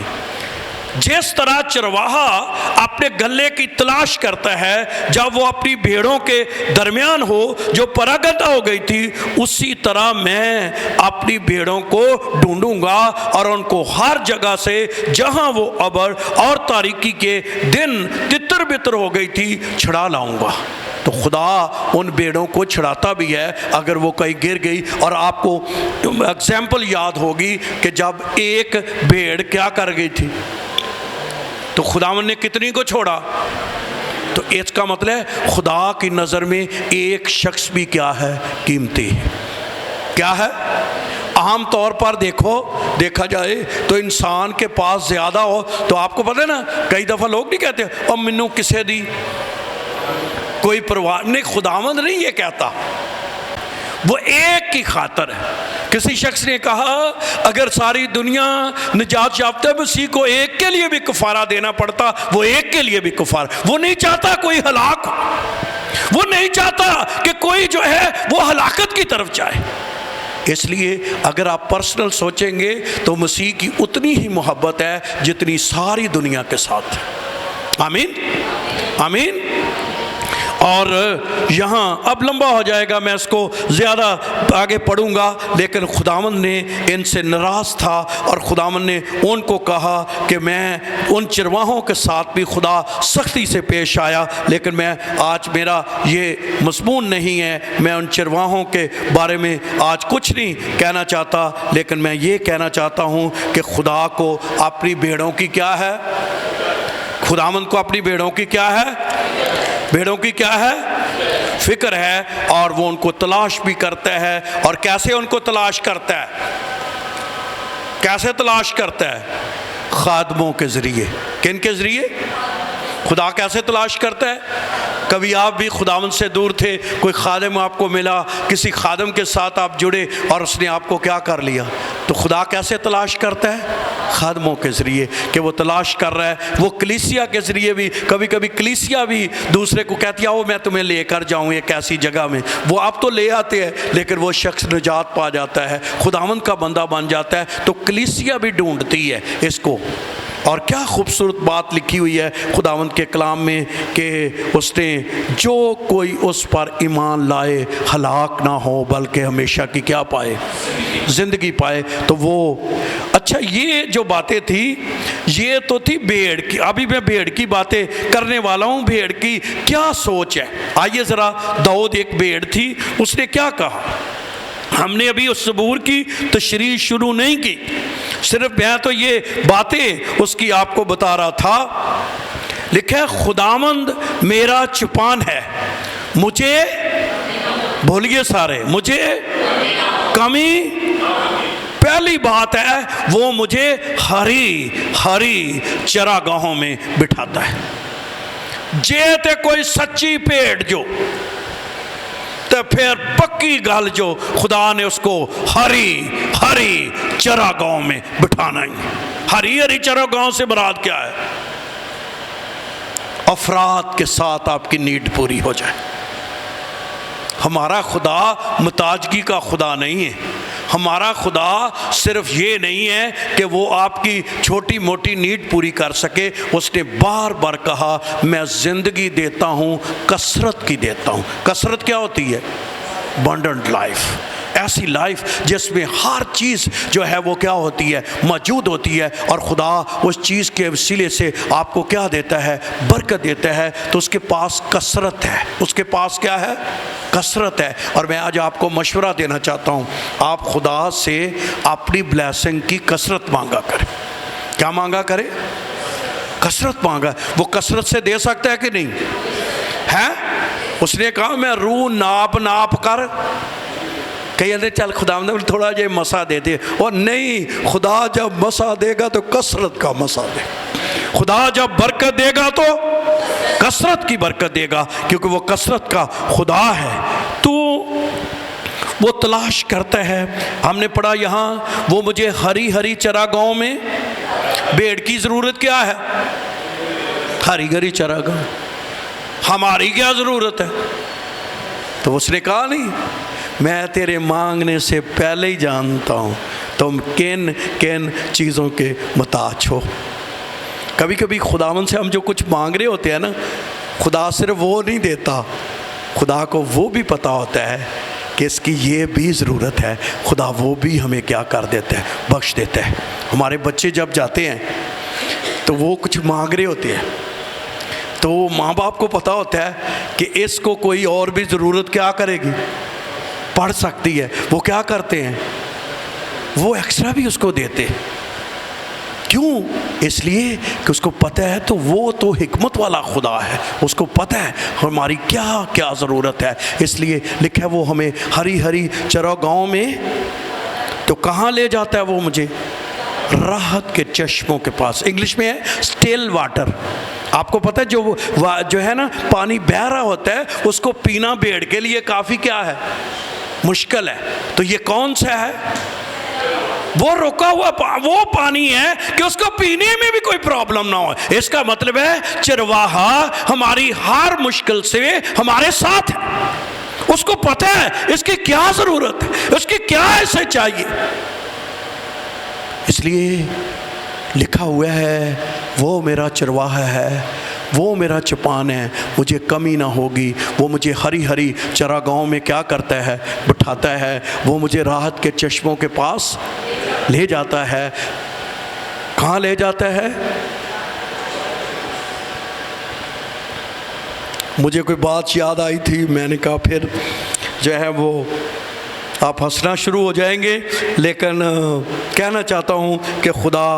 جس طرح چرواہا اپنے گلے کی تلاش کرتا ہے جب وہ اپنی بھیڑوں کے درمیان ہو جو پراگندہ ہو گئی تھی، اسی طرح میں اپنی بھیڑوں کو ڈھونڈوں گا اور ان کو ہر جگہ سے جہاں وہ ابر اور تاریکی کے دن تتر بتر ہو گئی تھی چھڑا لاؤں گا۔ تو خدا ان بھیڑوں کو چھڑاتا بھی ہے اگر وہ کہیں گر گئی۔ اور آپ کو اگزامپل یاد ہوگی کہ جب ایک بھیڑ کیا کر گئی تھی تو خداوند نے کتنی کو چھوڑا۔ تو اس کا مطلب ہے خدا کی نظر میں ایک شخص بھی کیا ہے، قیمتی ہے۔ کیا ہے؟ عام طور پر دیکھا جائے تو انسان کے پاس زیادہ ہو تو آپ کو پتہ ہے نا، کئی دفعہ لوگ نہیں کہتے اب مینوں کسے دی، کوئی پرواہ نہیں، خداوند نہیں یہ کہتا، وہ ایک کی خاطر ہے۔ کسی شخص نے کہا اگر ساری دنیا نجات یافتہ مسیح کو ایک کے لیے بھی کفارہ دینا پڑتا، وہ ایک کے لیے بھی کفارہ، وہ نہیں چاہتا کوئی ہلاک ہو، وہ نہیں چاہتا کہ کوئی جو ہے وہ ہلاکت کی طرف جائے۔ اس لیے اگر آپ پرسنل سوچیں گے تو مسیح کی اتنی ہی محبت ہے جتنی ساری دنیا کے ساتھ ہے۔ آمین آمین۔ اور یہاں اب لمبا ہو جائے گا، میں اس کو زیادہ آگے پڑھوں گا، لیکن خداوند نے ان سے ناراض تھا اور خداوند نے ان کو کہا کہ میں ان چرواہوں کے ساتھ بھی خدا سختی سے پیش آیا، لیکن میں آج میرا یہ مضمون نہیں ہے، میں ان چرواہوں کے بارے میں آج کچھ نہیں کہنا چاہتا، لیکن میں یہ کہنا چاہتا ہوں کہ خدا کو اپنی بھیڑوں کی کیا ہے، خداوند کو اپنی بھیڑوں کی کیا ہے، بھیڑوں کی کیا ہے، فکر ہے، اور وہ ان کو تلاش بھی کرتا ہے۔ اور کیسے ان کو تلاش کرتا ہے، کیسے تلاش کرتا ہے؟ خادموں کے ذریعے۔ کن کے ذریعے؟ خدا کیسے تلاش کرتا ہے؟ کبھی آپ بھی خداوند سے دور تھے، کوئی خادم آپ کو ملا، کسی خادم کے ساتھ آپ جڑے اور اس نے آپ کو کیا کر لیا، تو خدا کیسے تلاش کرتا ہے؟ خادموں کے ذریعے، کہ وہ تلاش کر رہا ہے۔ وہ کلیسیا کے ذریعے بھی، کبھی کبھی کلیسیا بھی دوسرے کو کہتی ہے آؤ میں تمہیں لے کر جاؤں ایک ایسی جگہ میں، وہ آپ تو لے آتے ہیں لیکن وہ شخص نجات پا جاتا ہے، خداوند کا بندہ بن جاتا ہے، تو کلیسیا بھی ڈھونڈتی ہے اس کو۔ اور کیا خوبصورت بات لکھی ہوئی ہے خداوند کے کلام میں کہ اس نے جو کوئی اس پر ایمان لائے ہلاک نہ ہو بلکہ ہمیشہ کی کیا پائے، زندگی پائے۔ تو وہ اچھا یہ جو باتیں تھی یہ تو تھی بھیڑ کی، ابھی میں بھیڑ کی باتیں کرنے والا ہوں۔ بھیڑ کی کیا سوچ ہے، آئیے ذرا، داؤد ایک بھیڑ تھی، اس نے کیا کہا؟ ہم نے ابھی اس زبور کی تشریح شروع نہیں کی، صرف میں تو یہ باتیں اس کی آپ کو بتا رہا تھا۔ لکھا ہے خداوند میرا چپان ہے، مجھے، بولیے سارے، مجھے کمی، پہلی بات ہے وہ مجھے ہری ہری چراگاہوں میں بٹھاتا ہے۔ جے تے کوئی سچی پیڑ جو تو پھر پکی گل جو خدا نے اس کو ہری ہری چراگاہوں میں بٹھانا ہی۔ ہری ہری چراگاہوں سے مراد کیا ہے؟ افراد کے ساتھ آپ کی نیڈ پوری ہو جائے۔ ہمارا خدا محتاجگی کا خدا نہیں ہے، ہمارا خدا صرف یہ نہیں ہے کہ وہ آپ کی چھوٹی موٹی نیڈ پوری کر سکے، اس نے بار بار کہا میں زندگی دیتا ہوں، کثرت کی دیتا ہوں۔ کثرت کیا ہوتی ہے؟ abundant لائف، ایسی لائف جس میں ہر چیز جو ہے وہ کیا ہوتی ہے، موجود ہوتی ہے، اور خدا اس چیز کے وسیلے سے آپ کو کیا دیتا ہے؟ برکت دیتا ہے۔ تو اس کے پاس کثرت ہے، اس کے پاس کیا ہے؟ کثرت ہے۔ اور میں آج آپ کو مشورہ دینا چاہتا ہوں، آپ خدا سے اپنی بلیسنگ کی کثرت مانگا کریں۔ کیا مانگا کریں؟ کثرت مانگا۔ وہ کثرت سے دے سکتا ہے کہ نہیں ہے؟ اس نے کہا میں روح ناپ ناپ کر، کہیں اندر چل خدا نے تھوڑا جے مسا دے دے، اور نہیں، خدا جب مسا دے گا تو کثرت کا مسا دے، خدا جب برکت دے گا تو کثرت کی برکت دے گا، کیونکہ وہ کثرت کا خدا ہے۔ تو وہ تلاش کرتا ہے، ہم نے پڑھا یہاں وہ مجھے ہری ہری چراگاہوں میں، بھیڑ کی ضرورت کیا ہے؟ ہری ہری چراگاہ۔ ہماری کیا ضرورت ہے؟ تو اس نے کہا نہیں، میں تیرے مانگنے سے پہلے ہی جانتا ہوں تم کن کن چیزوں کے محتاج ہو۔ کبھی کبھی خداوند سے ہم جو کچھ مانگ رہے ہوتے ہیں نا، خدا صرف وہ نہیں دیتا، خدا کو وہ بھی پتہ ہوتا ہے کہ اس کی یہ بھی ضرورت ہے، خدا وہ بھی ہمیں کیا کر دیتا ہے؟ بخش دیتا ہے۔ ہمارے بچے جب جاتے ہیں تو وہ کچھ مانگ رہے ہوتے ہیں، تو ماں باپ کو پتہ ہوتا ہے کہ اس کو کوئی اور بھی ضرورت کیا کرے گی، پڑھ سکتی ہے، وہ کیا کرتے ہیں؟ وہ ایکسٹرا بھی اس کو دیتے۔ کیوں؟ اس لیے کہ اس کو پتہ ہے، تو وہ تو حکمت والا خدا ہے، اس کو پتہ ہے ہماری کیا کیا ضرورت ہے، اس لیے لکھا ہے وہ ہمیں ہری ہری چراگاہوں میں، تو کہاں لے جاتا ہے وہ مجھے؟ راحت کے چشموں کے پاس۔ انگلش میں ہے اسٹل واٹر، آپ کو پتہ ہے جو ہے نا پانی بہہ رہا ہوتا ہے اس کو پینا بھیڑ کے لیے کافی کیا ہے؟ مشکل ہے. تو یہ کون سا ہے؟ وہ رکا ہوا وہ پانی ہے کہ اس کو پینے میں بھی کوئی پرابلم نہ ہو. اس کا مطلب ہے چرواہا ہماری ہر مشکل سے ہمارے ساتھ ہے. اس کو پتہ ہے اس کی کیا ضرورت ہے, اس کی کیا ایسے چاہیے. اس لیے لکھا ہوا ہے وہ میرا چرواہا ہے, وہ میرا چپان ہے, مجھے کمی نہ ہوگی. وہ مجھے ہری ہری چراگاہوں میں کیا کرتا ہے؟ بٹھاتا ہے. وہ مجھے راحت کے چشموں کے پاس لے جاتا ہے. کہاں لے جاتا ہے؟ مجھے کوئی بات یاد آئی تھی, میں نے کہا پھر جو ہے وہ آپ ہنسنا شروع ہو جائیں گے, لیکن کہنا چاہتا ہوں کہ خدا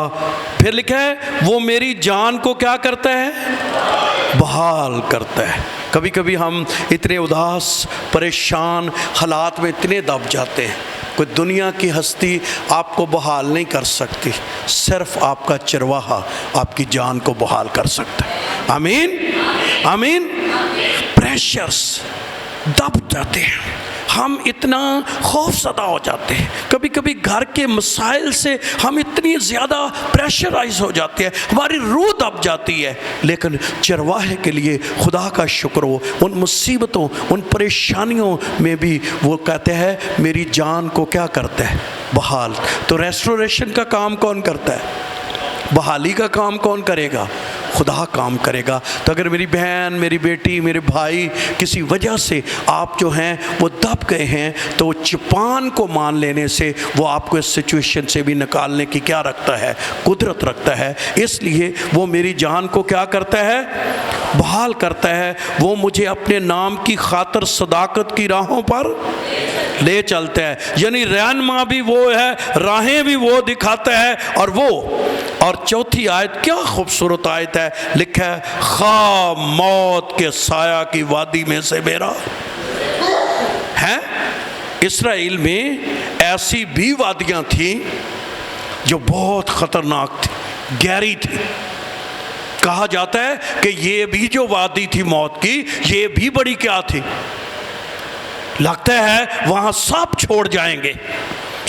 پھر لکھا ہے وہ میری جان کو کیا کرتا ہے؟ بحال کرتا ہے. کبھی کبھی ہم اتنے اداس پریشان حالات میں اتنے دب جاتے ہیں, کوئی دنیا کی ہستی آپ کو بحال نہیں کر سکتی, صرف آپ کا چرواہا آپ کی جان کو بحال کر سکتا ہے. آمین آمین. پریشرز دب جاتے ہیں, ہم اتنا خوف زدہ ہو جاتے ہیں, کبھی کبھی گھر کے مسائل سے ہم اتنی زیادہ پریشرائز ہو جاتے ہیں, ہماری روح دب جاتی ہے. لیکن چرواہے کے لیے خدا کا شکر ہو, ان مصیبتوں ان پریشانیوں میں بھی وہ کہتے ہیں میری جان کو کیا کرتا ہے؟ بحال. تو ریسٹوریشن کا کام کون کرتا ہے؟ بحالی کا کام کون کرے گا؟ خدا کام کرے گا. تو اگر میری بہن, میری بیٹی, میرے بھائی کسی وجہ سے آپ جو ہیں وہ دب گئے ہیں, تو چپان کو مان لینے سے وہ آپ کو اس سچویشن سے بھی نکالنے کی کیا رکھتا ہے؟ قدرت رکھتا ہے. اس لیے وہ میری جان کو کیا کرتا ہے؟ بحال کرتا ہے. وہ مجھے اپنے نام کی خاطر صداقت کی راہوں پر لے چلتا ہے. یعنی رہنما بھی وہ ہے, راہیں بھی وہ دکھاتا ہے. اور چوتھی آیت کیا خوبصورت آیت ہے, لکھا ہے خواہ موت کے سایہ کی وادی میں سے میرا ہے. اسرائیل میں ایسی بھی وادیاں تھیں جو بہت خطرناک تھی, گہری تھی. کہا جاتا ہے کہ یہ بھی جو وادی تھی موت کی, یہ بھی بڑی کیا تھی؟ لگتا ہے وہاں سب چھوڑ جائیں گے,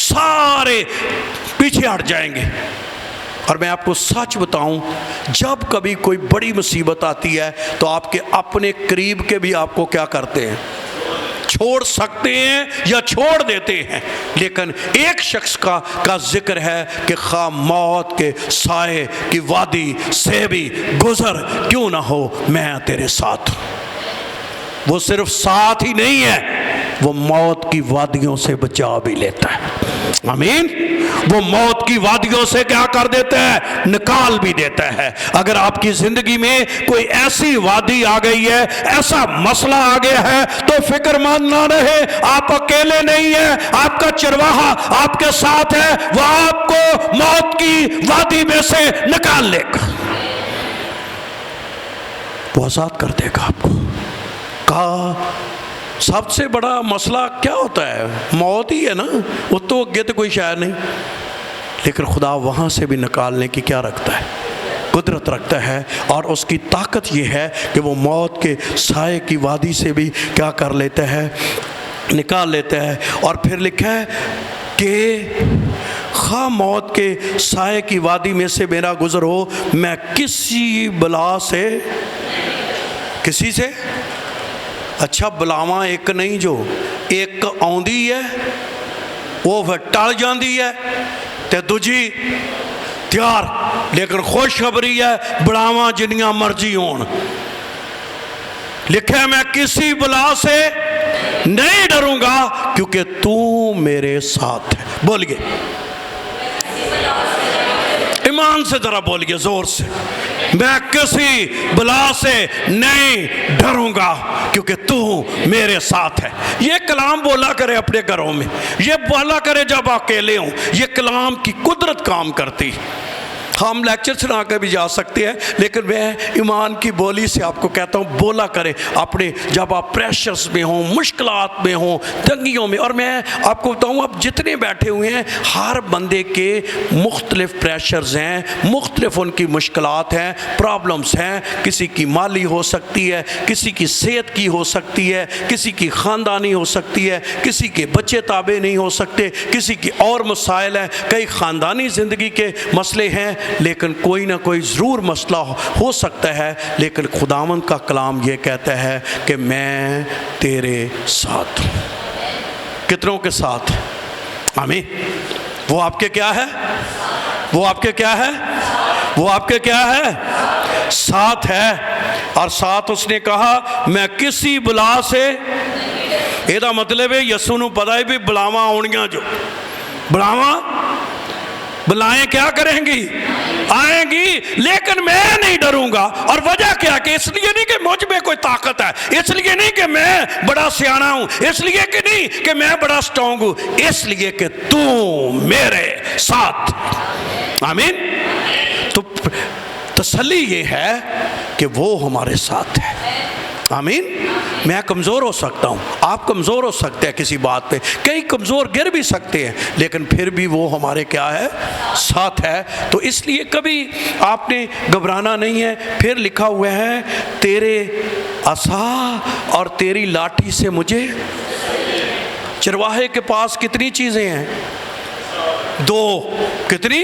سارے پیچھے ہٹ جائیں گے. اور میں آپ کو سچ بتاؤں, جب کبھی کوئی بڑی مصیبت آتی ہے تو آپ کے اپنے قریب کے بھی آپ کو کیا کرتے ہیں؟ چھوڑ سکتے ہیں یا چھوڑ دیتے ہیں. لیکن ایک شخص کا ذکر ہے کہ خواہ موت کے سائے کی وادی سے بھی گزر کیوں نہ ہو, میں تیرے ساتھ. وہ صرف ساتھ ہی نہیں ہے, وہ موت کی وادیوں سے بچا بھی لیتا ہے. آمین. وہ موت کی وادیوں سے کیا کر دیتا ہے؟ نکال بھی دیتا ہے. اگر آپ کی زندگی میں کوئی ایسی وادی آ گئی ہے, ایسا مسئلہ آ گیا ہے, تو فکر مند نہ رہے, آپ اکیلے نہیں ہیں, آپ کا چرواہا آپ کے ساتھ ہے. وہ آپ کو موت کی وادی میں سے نکال لے گا, وہ آزاد کر دے گا آپ کو. کہا سب سے بڑا مسئلہ کیا ہوتا ہے؟ موت ہی ہے نا, وہ تو اگے تو کوئی شاید نہیں. لیکن خدا وہاں سے بھی نکالنے کی کیا رکھتا ہے؟ قدرت رکھتا ہے. اور اس کی طاقت یہ ہے کہ وہ موت کے سائے کی وادی سے بھی کیا کر لیتا ہے؟ نکال لیتا ہے. اور پھر لکھا ہے کہ خواہ موت کے سائے کی وادی میں سے میرا گزر ہو, میں کسی بلا سے, کسی سے, اچھا بلاواں ایک نہیں, جو ایک آندی ہے وہ پھر ٹل جاندی ہے تے دوجی تیار. لیکن خوشخبری ہے بلاواں جنیاں مرضی ہون. لکھا ہے میں کسی بلا سے نہیں ڈروں گا کیونکہ تو میرے ساتھ ہے. بولیے ایمان سے, ذرا بولیے زور سے, میں کسی بلا سے نہیں ڈروں گا کیونکہ تو میرے ساتھ ہے. یہ کلام بولا کرے اپنے گھروں میں, یہ بولا کرے جب اکیلے ہوں. یہ کلام کی قدرت کام کرتی. ہم لیکچر سنا کے بھی جا سکتے ہیں، لیکن میں ایمان کی بولی سے آپ کو کہتا ہوں بولا کریں اپنے، جب آپ پریشرز میں ہوں، مشکلات میں ہوں، تنگیوں میں. اور میں آپ کو بتاؤں آپ جتنے بیٹھے ہوئے ہیں ہر بندے کے مختلف پریشرز ہیں، مختلف ان کی مشکلات ہیں، پرابلمز ہیں. کسی کی مالی ہو سکتی ہے، کسی کی صحت کی ہو سکتی ہے، کسی کی خاندانی ہو سکتی ہے، کسی کے بچے تابع نہیں ہو سکتے، کسی کی اور مسائل ہیں، کئی خاندانی زندگی کے مسئلے ہیں، لیکن کوئی نہ کوئی ضرور مسئلہ ہو سکتا ہے. لیکن خداوند کا کلام یہ کہتا ہے کہ میں تیرے ساتھ ہوں. کتنوں کے ساتھ؟ آمین. وہ آپ کے کیا ہے؟ وہ آپ کے کیا ہے؟ وہ آپ کے کیا ہے؟ ساتھ ہے. اور ساتھ اس نے کہا میں کسی بلا سے، یہ مطلب ہے یسو نو پتا ہے بھی بلاواں آنیاں، جو بلاواں بلائیں کیا کریں گی؟ آئیں گی. لیکن میں نہیں ڈروں گا. اور وجہ کیا کہ اس لیے نہیں کہ مجھ میں کوئی طاقت ہے، اس لیے نہیں کہ میں بڑا سیانا ہوں، اس لیے کہ نہیں کہ میں بڑا سٹرونگ ہوں، اس لیے کہ تو میرے ساتھ. آمین. تو تسلی یہ ہے کہ وہ ہمارے ساتھ ہے. آمین. میں کمزور ہو سکتا ہوں، آپ کمزور ہو سکتے ہیں کسی بات پہ، کئی کمزور گر بھی سکتے ہیں، لیکن پھر بھی وہ ہمارے کیا ہے؟ ساتھ ہے. تو اس لیے کبھی آپ نے گھبرانا نہیں ہے. پھر لکھا ہوا ہے تیرے عصا اور تیری لاٹھی سے مجھے. چرواہے کے پاس کتنی چیزیں ہیں؟ دو. کتنی؟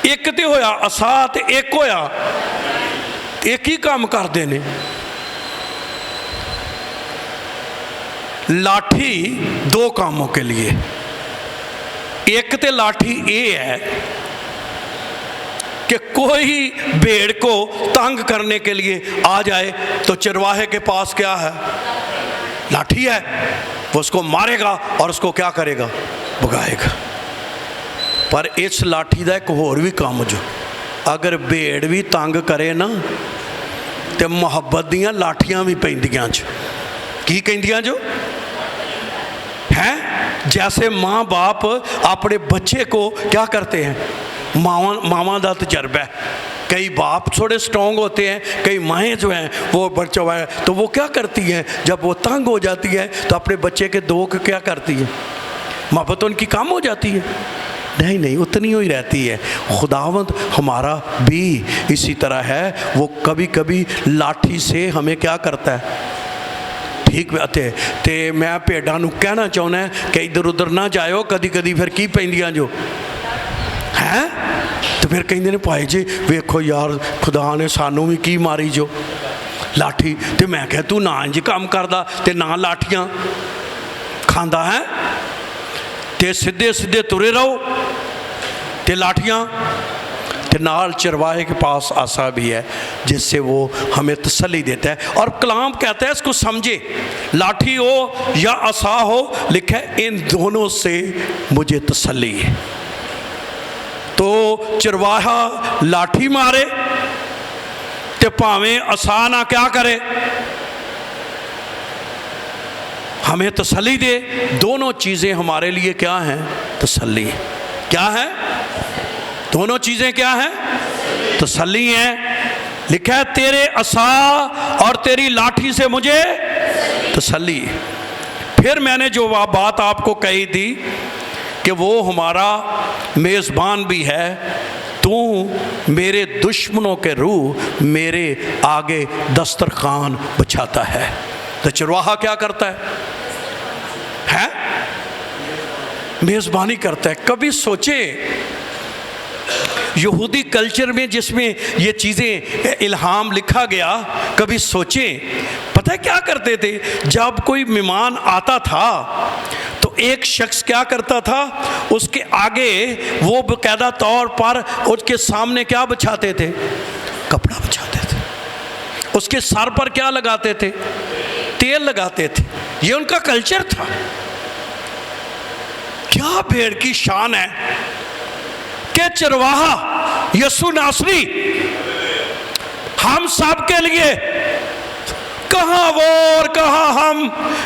ایک تے ہویا عصا تے ایک ہویا، ایک ہی کام کر دینے. لاٹھی دو کاموں کے لیے. ایک تے لاٹھی یہ ہے کہ کوئی بھیڑ کو تنگ کرنے کے لیے آ جائے تو چرواہے کے پاس کیا ہے؟ لاٹھی ہے. وہ اس کو مارے گا اور اس کو کیا کرے گا؟ بھگائے گا. پر اس لاٹھی دا ایک اور بھی کام جو اگر بھیڑ بھی تنگ کرے نا تے محبت دیاں لاٹھیاں بھی پیندیاں جو. کی کہندیاں جو ہیں؟ جیسے ماں باپ اپنے بچے کو کیا کرتے ہیں؟ ماواں دا تجربہ ہے. کئی باپ تھوڑے سٹرونگ ہوتے ہیں، کئی مائیں جو ہیں وہ بچہ ہے تو وہ کیا کرتی ہیں جب وہ تنگ ہو جاتی ہے تو اپنے بچے کے دو کو کیا کرتی ہے؟ محبت ان کی کم ہو جاتی ہے؟ نہیں، اتنی ہوئی رہتی ہے. خداوند ہمارا بھی اسی طرح ہے. وہ کبھی کبھی لاٹھی سے ہمیں کیا کرتا ہے؟ ٹھیک باتیں تے میں پیڑاں نو کہنا چاہنا ہے کہ ادھر ادھر نہ جائیو. کدی کدی پھر کی پیندیاں جو ہیں تو پھر کہندے نے پائے جی ویکھو یار خدا نے سانوں بھی کی ماری جو لاٹھی. تے میں کہا تو نہ انج کام کردا تے نہ لاٹھیاں کھاندا ہے تے سدھے سدھے ترے رہو تے لاٹھیاں تے نال چرواہے کے پاس عصا بھی ہے جس سے وہ ہمیں تسلی دیتا ہے. اور کلام کہتا ہے اس کو سمجھے، لاٹھی ہو یا عصا ہو، لکھا ہے ان دونوں سے مجھے تسلی ہے. تو چرواہا لاٹھی مارے تے پاویں عصا نہ کیا کرے، ہمیں تسلی دے. دونوں چیزیں ہمارے لیے کیا ہیں؟ تسلی. کیا ہے؟ دونوں چیزیں کیا ہیں؟ تسلی ہیں. لکھا ہے تیرے عصا اور تیری لاٹھی سے مجھے تسلی. پھر میں نے جو بات آپ کو کہی تھی کہ وہ ہمارا میزبان بھی ہے. تو میرے دشمنوں کے روح میرے آگے دسترخوان بچھاتا ہے. تو چرواہا کیا کرتا ہے؟ میزبانی کرتا ہے. کبھی سوچے یہودی کلچر میں جس میں یہ چیزیں الہام لکھا گیا، کبھی سوچیں پتہ ہے کیا کرتے تھے؟ جب کوئی مہمان آتا تھا تو ایک شخص کیا کرتا تھا؟ اس کے آگے وہ باقاعدہ طور پر اس کے سامنے کیا بچھاتے تھے؟ کپڑا بچھاتے تھے. اس کے سر پر کیا لگاتے تھے؟ تیل لگاتے تھے. یہ ان کا کلچر تھا. کیا بھیڑ کی شان ہے کہ چرواہا یسوع ناصری ہم سب کے لیے، کہاں وہ اور کہاں ہم،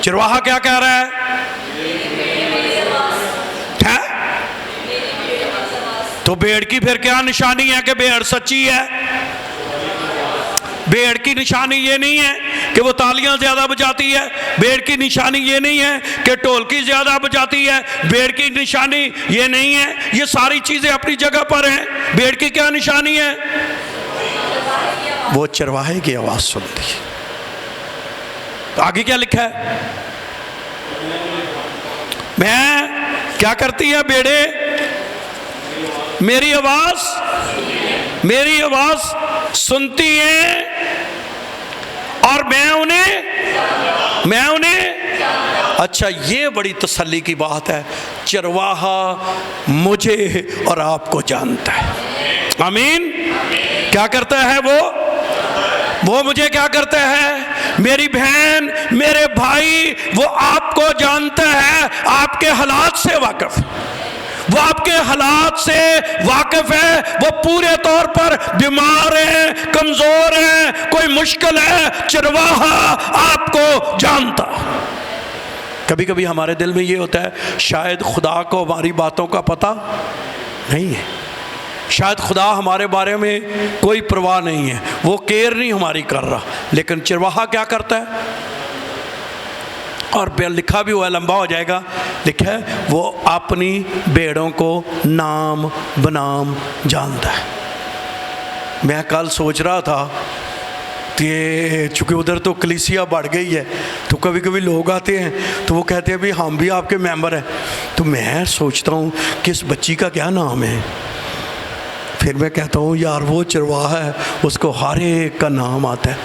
چرواہا کیا کہہ رہا ہے؟ تو بھیڑ کی پھر کیا نشانی ہے کہ بھیڑ سچی ہے؟ بھیڑ کی نشانی یہ نہیں ہے کہ وہ تالیاں زیادہ بجاتی ہے، بھیڑ کی نشانی یہ نہیں ہے کہ ڈھولکی زیادہ بجاتی ہے، بھیڑ کی نشانی یہ نہیں ہے، یہ ساری چیزیں اپنی جگہ پر ہیں۔ بھیڑ کی کیا نشانی ہے؟ وہ چرواہے کی آواز سنتی ہے۔ آگے کیا لکھا ہے؟ میں کیا کرتی ہے بھیڑیں؟ میری آواز سنتی ہیں اور میں انہیں اچھا، یہ بڑی تسلی کی بات ہے، چرواہا مجھے اور آپ کو جانتا ہے۔ آمین۔ کیا کرتا ہے وہ مجھے کیا کرتا ہے؟ میری بہن، میرے بھائی، وہ آپ کو جانتا ہے، آپ کے حالات سے واقف، وہ آپ کے حالات سے واقف ہے، وہ پورے طور پر بیمار ہیں، کمزور ہیں، کوئی مشکل ہے، چرواہا آپ کو جانتا۔ کبھی کبھی ہمارے دل میں یہ ہوتا ہے شاید خدا کو ہماری باتوں کا پتہ نہیں ہے، شاید خدا ہمارے بارے میں کوئی پرواہ نہیں ہے، وہ کیئر نہیں ہماری کر رہا، لیکن چرواہا کیا کرتا ہے؟ اور لکھا بھی ہوا ہے، لمبا ہو جائے گا، لکھا ہے وہ اپنی بھیڑوں کو نام بنام جانتا ہے۔ میں کل سوچ رہا تھا کہ چونکہ ادھر تو کلیسیا بڑھ گئی ہے، تو کبھی کبھی لوگ آتے ہیں تو وہ کہتے ہیں بھی ہم بھی آپ کے ممبر ہیں، تو میں سوچتا ہوں کہ اس بچی کا کیا نام ہے؟ پھر میں کہتا ہوں یار وہ چرواہا ہے، اس کو ہر ایک کا نام آتا ہے۔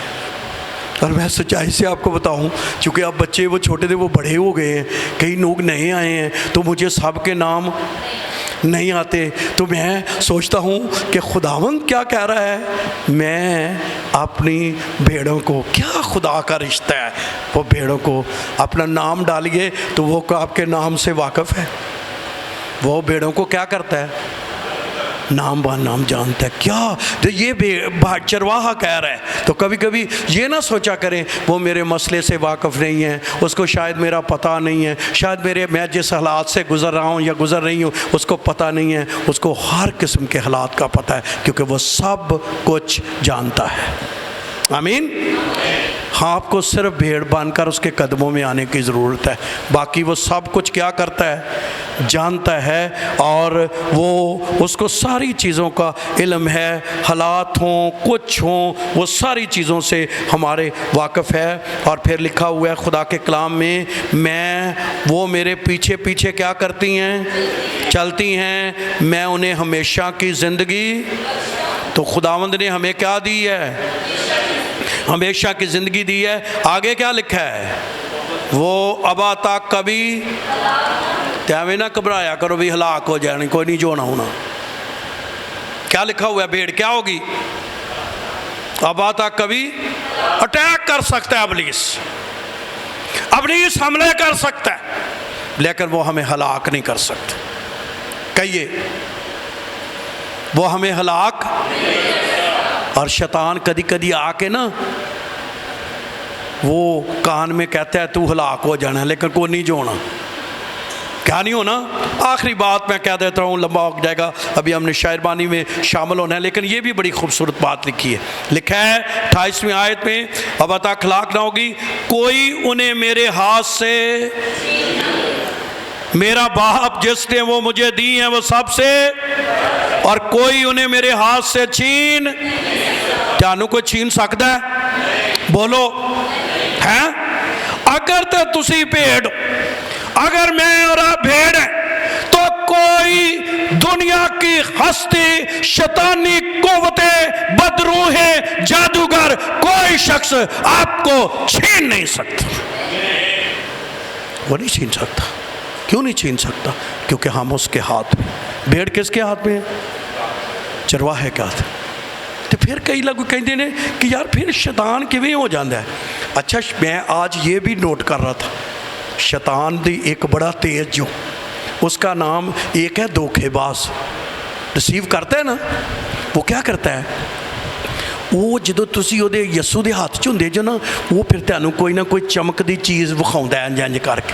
اور میں سچائی سے آپ کو بتاؤں، چونکہ اب بچے وہ چھوٹے تھے وہ بڑے ہو گئے ہیں، کئی لوگ نئے آئے ہیں تو مجھے سب کے نام نہیں آتے، تو میں سوچتا ہوں کہ خداوند کیا کہہ رہا ہے، میں اپنی بھیڑوں کو، کیا خدا کا رشتہ ہے، وہ بھیڑوں کو اپنا نام ڈالیے تو وہ آپ کے نام سے واقف ہے، وہ بھیڑوں کو کیا کرتا ہے؟ نام با نام جانتا ہے۔ کیا تو یہ چرواہا کہہ رہا ہے، تو کبھی کبھی یہ نہ سوچا کریں وہ میرے مسئلے سے واقف نہیں ہے، اس کو شاید میرا پتہ نہیں ہے، شاید میں جس حالات سے گزر رہا ہوں یا گزر رہی ہوں اس کو پتہ نہیں ہے، اس کو ہر قسم کے حالات کا پتہ ہے، کیونکہ وہ سب کچھ جانتا ہے۔ آمین۔ ہاں، آپ کو صرف بھیڑ بن کر اس کے قدموں میں آنے کی ضرورت ہے، باقی وہ سب کچھ کیا کرتا ہے؟ جانتا ہے، اور وہ اس کو ساری چیزوں کا علم ہے، حالات ہوں کچھ ہوں، وہ ساری چیزوں سے ہمارے واقف ہے۔ اور پھر لکھا ہوا ہے خدا کے کلام میں، وہ میرے پیچھے پیچھے کیا کرتی ہیں؟ چلتی ہیں، میں انہیں ہمیشہ کی زندگی، تو خداوند نے ہمیں کیا دی ہے؟ ہمیشہ کی زندگی دی ہے۔ آگے کیا لکھا ہے؟ وہ ابا تک کبھی تیویں نہ گھبرایا کرو بھی ہلاک ہو جائے، کوئی نہیں جو ہونا۔ کیا لکھا ہوا ہے؟ بھیڑ کیا ہوگی؟ ابا تک کبھی اٹیک کر سکتا ہے، ابلیس حملے کر سکتا ہے، لیکن وہ ہمیں ہلاک نہیں کر سکتا۔ کہیے، وہ ہمیں ہلاک۔ اور شیطان کدی کدی آ کے نا وہ کان میں کہتا ہے تو ہلاک ہو جانا ہے، لیکن کوئی نہیں جو ہونا۔ کیا نہیں ہونا؟ آخری بات میں کہہ دیتا ہوں، لمبا ہو جائے گا، ابھی ہم نے شاعر بانی میں شامل ہونا ہے، لیکن یہ بھی بڑی خوبصورت بات لکھی ہے۔ لکھا ہے 28ویں آیت میں، اب تک ہلاک نہ ہوگی، کوئی انہیں میرے ہاتھ سے، میرا باپ جس نے وہ مجھے دی ہیں وہ سب سے، اور کوئی انہیں میرے ہاتھ سے چھین، جانو کوئی چھین سکتا ہے؟ بولو ہے؟ اگر تو تسی بھیڑ، اگر میں اور آپ بھیڑ ہیں، تو کوئی دنیا کی ہستی، شیطانی قوتیں، بدروحیں، جادوگر، کوئی شخص آپ کو چھین نہیں سکتا۔ وہ نہیں چھین سکتا۔ کیوں نہیں چھین سکتا؟ کیونکہ ہم اس کے ہاتھ میں۔ بھیڑ کس کے ہاتھ میں ہے؟ چرواہے کے ہاتھ۔ تو پھر کئی لوگ کہتے ہیں کہ یار پھر شیطان کیویں ہو جاتا ہے؟ اچھا، میں آج یہ بھی نوٹ کر رہا تھا، شیطان دی ایک بڑا تیز جو، اس کا نام ایک ہے دھوکے باز، ریسیو کرتا ہے نا، وہ کیا کرتا ہے؟ ਉਹ ਜਦੋਂ ਤੁਸੀਂ ਉਹਦੇ ਯਿਸੂ ਦੇ ਹੱਥ 'ਚ ਹੁੰਦੇ ਜੋ ਨਾ, ਉਹ ਫਿਰ ਤੁਹਾਨੂੰ ਕੋਈ ਨਾ ਕੋਈ ਚਮਕਦੀ ਚੀਜ਼ ਵਿਖਾਉਂਦਾ ਇੰਝ ਕਰਕੇ,